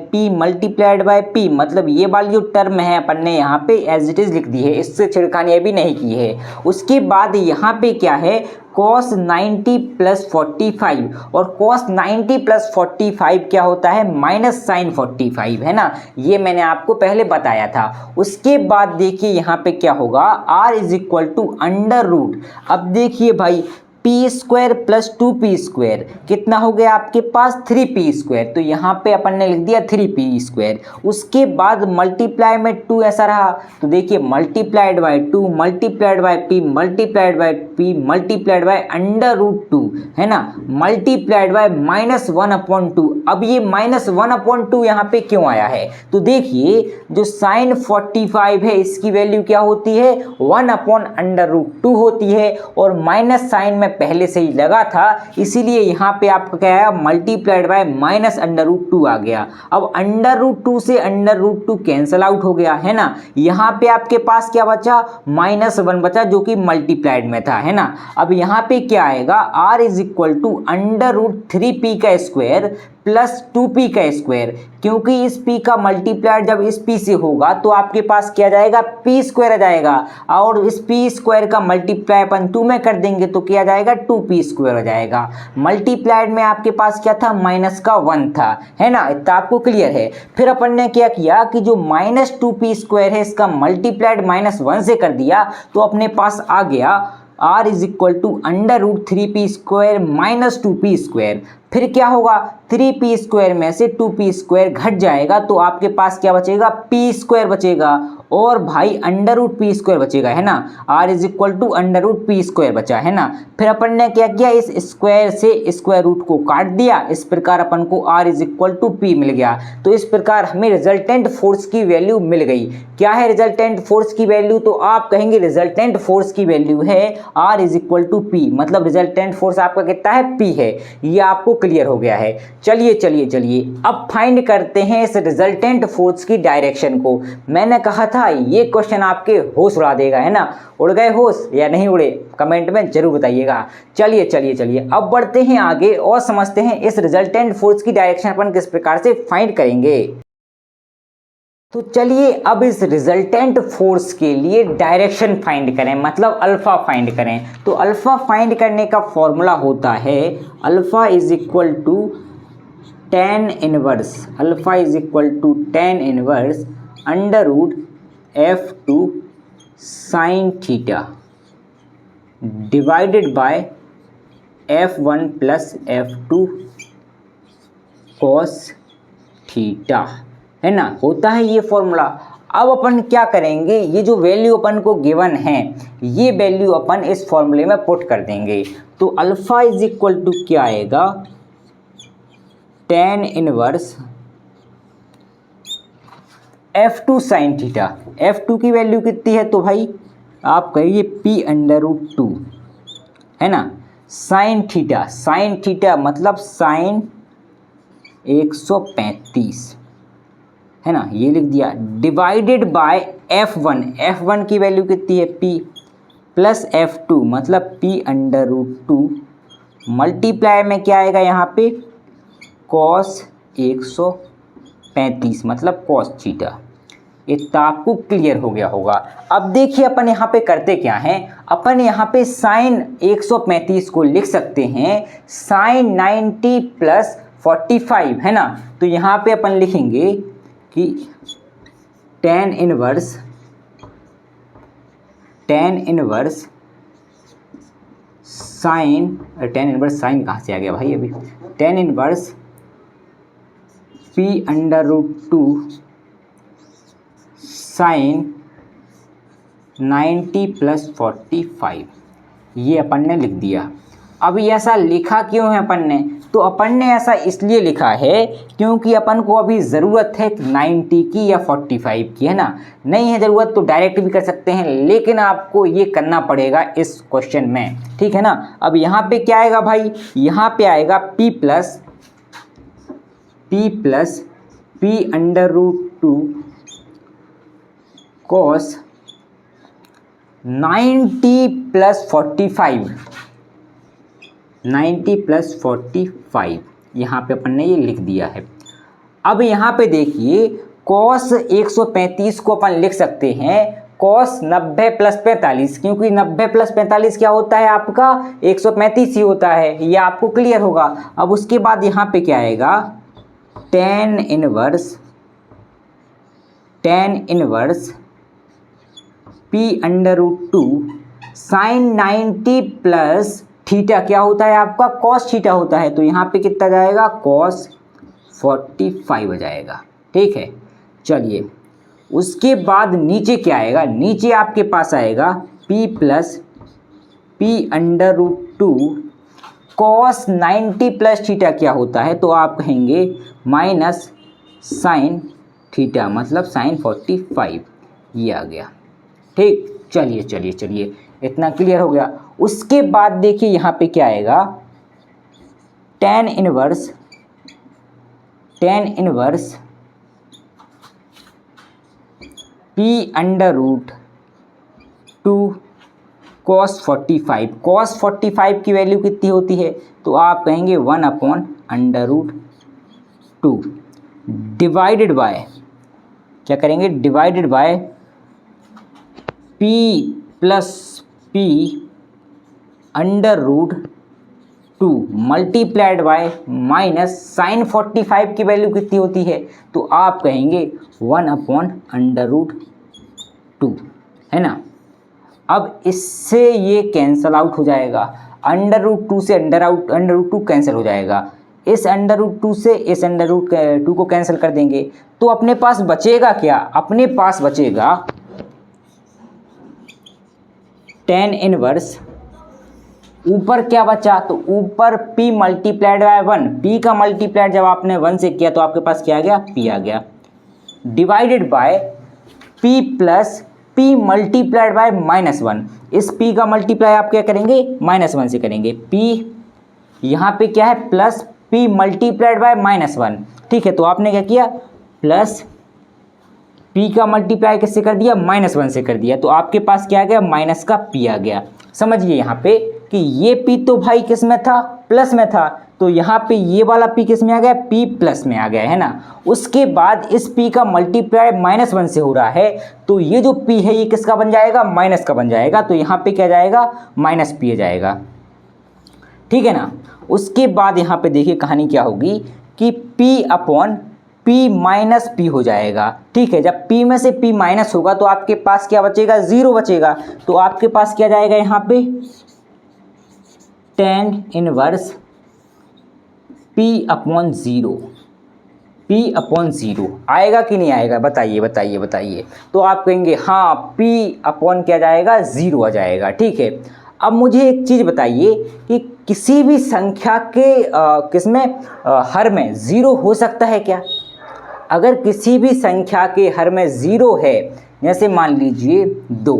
p मतलब ये वाली जो टर्म है अपन ने यहाँ पे एज इट इज लिख दी है, इससे छिड़खानी अभी नहीं की है। उसके बाद यहाँ पे क्या है cos 90 + 45, और cos 90 + 45 क्या होता है -sin 45 है ना, ये मैंने आपको पहले बताया था। उसके बाद देखिए यहाँ पे क्या होगा r इज इक्वल टू √, अब देखिए भाई p square plus 2p square कितना हो गया आपके पास 3p स्क्वायर, तो यहाँ पे अपन ने लिख दिया 3p स्क्वायर। उसके बाद मल्टीप्लाई में 2 ऐसा रहा, तो देखिए multiplied by 2 multiplied bye p multiplied by p multiplied by √2 है ना, मल्टीप्लाइड बाय -1/2। अब ये -1/2 यहाँ पे क्यों आया है, तो देखिए जो sin 45 है इसकी वैल्यू क्या होती है 1/√2 होती है, और माइनस साइन में पहले से ही लगा था, इसीलिए यहाँ पे आपका क्या आया, मल्टीप्लाइड बाय माइनस √2 आ गया। अब √2 से √2 कैंसल आउट हो गया है ना, यहाँ पे आपके पास क्या बचा, -1 बचा जो कि मल्टीप्लाइड में था, है ना। अब यहाँ पे क्या आएगा, r is equal to √3p का स्क्वायर प्लस 2p का स्क्वायर, क्योंकि इस p का मल्टीप्लाइड जब इस p से होगा तो आपके पास क्या जाएगा, p स्क्वायर आ जाएगा, और इस p स्क्वायर का मल्टीप्लाई अपन 2 में कर देंगे तो क्या जाएगा, 2p स्क्वायर हो जाएगा। मल्टीप्लाइड में आपके पास क्या था, -1 था, है ना, इतना आपको क्लियर है। फिर अपन ने क्या किया कि जो -2p स्क्वायर है इसका मल्टीप्लाइड -1 से कर दिया, तो अपने पास आ गया r is equal to √3p square minus 2p square. फिर क्या होगा, 3p स्क्वायर में से 2p स्क्वायर घट जाएगा तो आपके पास क्या बचेगा, p स्क्वायर बचेगा, और भाई √p स्क्वायर बचेगा, है ना। r is equal to √p square बचा, है ना। फिर अपन ने क्या किया, इस स्क्वायर से स्क्वायर रूट को काट दिया, इस प्रकार अपन को r is equal to p मिल गया। तो इस प्रकार हमें रिजल्टेंट फोर्स की वैल्यू मिल गई। क्या है रिजल्टेंट फोर्स की वैल्यू, तो आप कहेंगे रिजल्टेंट फोर्स की वैल्यू है r is equal to p, मतलब रिजल्टेंट फोर्स आपका कितना है, p है। ये आपको क्लियर हो गया है। चलिए चलिए चलिए अब फाइंड करते हैं इस रिजल्टेंट फोर्स की डायरेक्शन को। मैंने कहा था ये क्वेश्चन आपके होश उड़ा देगा, है ना। उड़ गए होश या नहीं उड़े, कमेंट में जरूर बताइएगा। चलिए चलिए चलिए अब बढ़ते हैं आगे और समझते हैं इस रिजल्टेंट फोर्स की डायरेक्शन अपन किस प्रकार से फाइंड करेंगे। तो चलिए अब इस रिजल्टेंट फोर्स के लिए डायरेक्शन फाइंड करें, मतलब अल्फा फाइंड करें। तो अल्फा फाइंड करने का फॉर्मूला होता है alpha is equal to tan inverse, alpha is equal to tan inverse √f2 sin theta divided by f1 plus f2 cos theta, है ना, होता है ये फॉर्मूला। अब अपन क्या करेंगे, ये जो वैल्यू अपन को गिवन है ये वैल्यू अपन इस फॉर्मूले में पुट कर देंगे। तो अल्फा इज इक्वल टू क्या आएगा, tan inverse f2 sin theta. f2 की वैल्यू कितनी है, तो भाई आप कहिए p√2, है ना, sin थीटा, sin थीटा मतलब sin 135, है ना, ये लिख दिया, डिवाइडेड बाय f1, f1 की वैल्यू कितनी है p, प्लस f2 मतलब p√2 मल्टीप्लाई में क्या आएगा यहाँ पे, cos 135 मतलब cos थीटा। इतना आपको क्लियर हो गया होगा। अब देखिए अपन यहाँ पे करते क्या हैं, अपन यहाँ पे sin 135 को लिख सकते हैं sin 90 प्लस 45, है ना। तो यहाँ पे अपन लिखेंगे कि tan इनवर्स साइन कहाँ से आ गया भाई, अभी tan inverse p√2 sine 90 plus 45, ये अपन ने लिख दिया। अब ऐसा लिखा क्यों है अपन ने, तो अपन ने ऐसा इसलिए लिखा है क्योंकि अपन को अभी ज़रूरत है 90 की या 45 की, है ना। नहीं है ज़रूरत तो डायरेक्ट भी कर सकते हैं, लेकिन आपको ये करना पड़ेगा इस क्वेश्चन में, ठीक है ना। अब यहाँ पे क्या आएगा भाई, यहाँ पे आएगा p plus p√2 cos 90 plus 45, यहाँ पे अपन ने ये लिख दिया है। अब यहाँ पे देखिए cos 135 को अपन लिख सकते हैं cos 90 प्लस 45, क्योंकि 90 प्लस 45 क्या होता है आपका 135 ही होता है, ये आपको क्लियर होगा। अब उसके बाद यहाँ पे क्या आएगा, tan inverse p√2 sine 90 plus theta क्या होता है आपका cos थीटा होता है, तो यहाँ पे कितना जाएगा cos 45 हो जाएगा, ठीक है। चलिए उसके बाद नीचे क्या आएगा, नीचे आपके पास आएगा p plus p√2 cos 90 plus theta क्या होता है, तो आप कहेंगे माइनस साइन थीटा मतलब साइन 45, ये आ गया, ठीक। चलिए चलिए चलिए इतना क्लियर हो गया। उसके बाद देखिए यहाँ पे क्या आएगा, tan inverse p under root 2 cos 45। cos 45 की वैल्यू कितनी होती है, तो आप कहेंगे 1 upon under root 2 divided by, क्या करेंगे, divided by p plus p under root 2 multiplied by minus sine 45 की वैल्यू कितनी होती है, तो आप कहेंगे 1 अपॉन अंडर रूट 2, है ना। अब इससे ये कैंसल आउट हो जाएगा, अंडर रूट 2 से अंडर रूट 2 कैंसिल हो जाएगा, इस अंडर रूट 2 से इस अंडर रूट 2 को कैंसिल कर देंगे, तो अपने पास बचेगा क्या, अपने पास बचेगा tan इनवर्स, ऊपर क्या बचा, तो ऊपर p मल्टीप्लाइड बाय 1, p का मल्टीप्लाइड जब आपने 1 से किया तो आपके पास क्या आ गया, p आ गया, divided by p plus p multiplied by -1, इस p का मल्टीप्लाई आप क्या करेंगे, -1 से करेंगे, p यहाँ पे क्या है प्लस p मल्टीप्लाइड बाय -1, ठीक है। तो आपने क्या किया, प्लस p का मल्टीप्लाई किससे कर दिया, -1 से कर दिया, तो आपके पास क्या आ गया, माइनस का p आ गया। समझिए यहाँ पे कि ये p तो भाई किस में था, प्लस में था, तो यहाँ पे ये वाला p किस में आ गया, p प्लस में आ गया, है ना। उसके बाद इस p का मल्टीप्लाई -1 से हो रहा है, तो ये जो p है ये किसका बन जाएगा, माइनस का बन जाएगा, तो यहाँ पे क्या जाएगा, माइनस p आ जाएगा, ठीक है ना। उसके बाद यहाँ पे देखिए कहानी क्या होगी कि p upon p minus p हो जाएगा, ठीक है। जब p में से p माइनस होगा तो आपके पास क्या बचेगा, 0 बचेगा, तो आपके पास क्या जाएगा यहाँ पे, tan inverse p upon 0, p upon 0 आएगा कि नहीं आएगा, बताइए बताइए बताइए। तो आप कहेंगे हाँ p अपॉन क्या जाएगा, 0 आ जाएगा, ठीक है। अब मुझे एक चीज़ बताइए कि किसी भी संख्या के किसमें हर में 0 हो सकता है क्या। अगर किसी भी संख्या के हर में 0 है, जैसे मान लीजिए 2,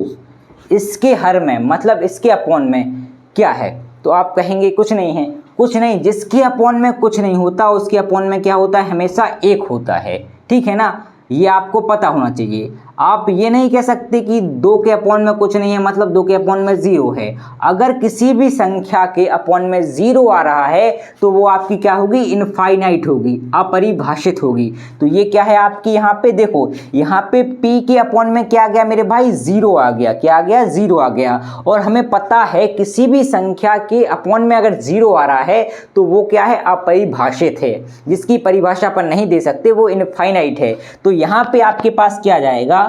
इसके हर में मतलब इसके अपॉन में क्या है, तो आप कहेंगे कुछ नहीं है, कुछ नहीं, जिसके अपॉन में कुछ नहीं होता उसके अपॉन में क्या होता है, हमेशा 1 होता है, ठीक है ना। ये आपको पता होना चाहिए। आप ये नहीं कह सकते कि 2 के अपॉन में कुछ नहीं है मतलब 2 के अपॉन में 0 है। अगर किसी भी संख्या के अपॉन में 0 आ रहा है तो वो आपकी क्या होगी, इनफाइनाइट होगी, अपरिभाषित होगी। तो ये क्या है आपकी, यहाँ पे देखो, यहाँ पे p के अपॉन में क्या आ गया मेरे भाई, 0 आ गया, क्या आ गया, 0 आ गया। और हमें पता है किसी भी संख्या के अपॉन में अगर 0 आ रहा है तो वो क्या है, अपरिभाषित है, जिसकी परिभाषा अपन नहीं दे सकते, वो इनफाइनाइट है। तो यहाँ पे आपके पास क्या आ जाएगा,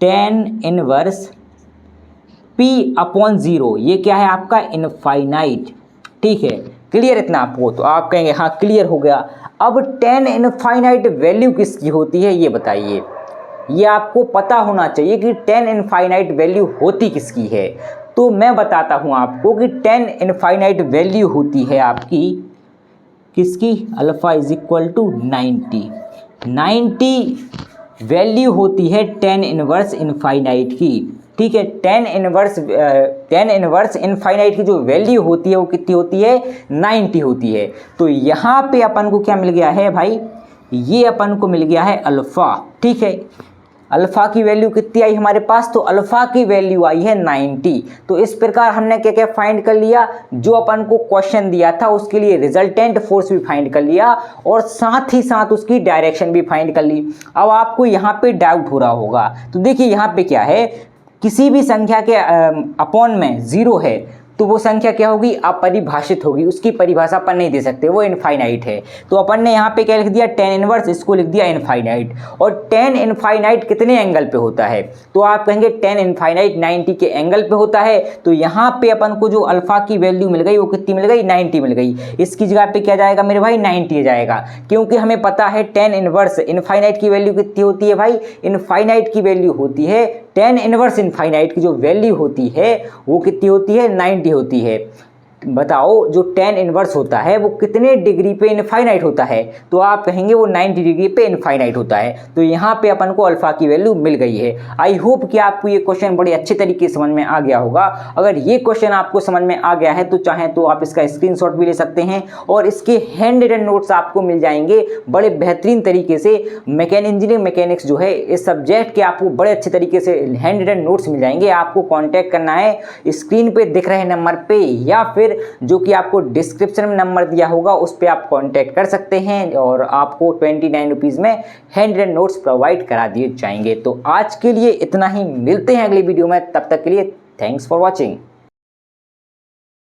tan इनवर्स p अपॉन 0, ये क्या है आपका, इनफाइनाइट, ठीक है। क्लियर इतना आपको, तो आप कहेंगे हाँ क्लियर हो गया। अब tan इनफाइनाइट वैल्यू किसकी होती है ये बताइए, ये आपको पता होना चाहिए कि tan इनफाइनाइट वैल्यू होती किसकी है। तो मैं बताता हूँ आपको कि tan इनफाइनाइट वैल्यू होती है आपकी किसकी, alpha is equal to 90 value होती है tan इनवर्स इनफाइनाइट की, ठीक है। tan इनवर्स इनफाइनाइट की जो वैल्यू होती है वो कितनी होती है, 90 होती है। तो यहाँ पे अपन को क्या मिल गया है भाई, ये अपन को मिल गया है अल्फ़ा, ठीक है। अल्फ़ा की वैल्यू कितनी आई हमारे पास, तो अल्फ़ा की वैल्यू आई है 90। तो इस प्रकार हमने क्या क्या फाइंड कर लिया, जो अपन को क्वेश्चन दिया था उसके लिए रिजल्टेंट फोर्स भी फाइंड कर लिया और साथ ही साथ उसकी डायरेक्शन भी फाइंड कर ली। अब आपको यहाँ पे डाउट हो रहा होगा, तो देखिए यहाँ पे क्या है, किसी भी संख्या के अपॉन में 0 है तो वो संख्या क्या होगी, अपरिभाषित होगी, उसकी परिभाषा अपन नहीं दे सकते, वो इनफाइनाइट है। तो अपन ने यहाँ पे क्या लिख दिया, tan इनवर्स, इसको लिख दिया इनफाइनाइट। और tan इनफाइनाइट कितने एंगल पे होता है, तो आप कहेंगे tan इनफाइनाइट 90 के एंगल पे होता है। तो यहाँ पे अपन को जो अल्फा की वैल्यू मिल गई वो कितनी मिल गई, 90 मिल गई। इसकी जगह पे क्या जाएगा मेरे भाई, 90 जाएगा, क्योंकि हमें पता है tan इनवर्स इनफाइनाइट की वैल्यू कितनी होती है भाई, इनफाइनाइट की वैल्यू होती है tan इनवर्स इनफाइनाइट की जो वैल्यू होती है वो कितनी होती है, 90 होती है। बताओ जो tan इनवर्स होता है वो कितने डिग्री पे इनफाइनाइट होता है, तो आप कहेंगे वो 90 डिग्री पे इनफाइनाइट होता है। तो यहाँ पे अपन को अल्फा की वैल्यू मिल गई है। आई होप कि आपको ये क्वेश्चन बड़े अच्छे तरीके से समझ में आ गया होगा। अगर ये क्वेश्चन आपको समझ में आ गया है तो चाहें तो आप इसका स्क्रीनशॉट भी ले सकते हैं और इसके हैंड रिटन नोट्स आपको मिल जाएंगे बड़े बेहतरीन तरीके से। इंजीनियरिंग मैकेनिक्स जो है इस सब्जेक्ट के आपको बड़े अच्छे तरीके से हैंड रिटन नोट्स मिल जाएंगे। आपको कॉन्टैक्ट करना है स्क्रीन पे दिख रहे नंबर पे या फिर जो कि आपको डिस्क्रिप्शन में नंबर दिया होगा उस पे आप कांटेक्ट कर सकते हैं और आपको 29 रुपीज़ में हैंड रिटन नोट्स प्रोवाइड करा दिए जाएंगे। तो आज के लिए इतना ही, मिलते हैं अगली वीडियो में, तब तक के लिए थैंक्स फॉर वॉचिंग।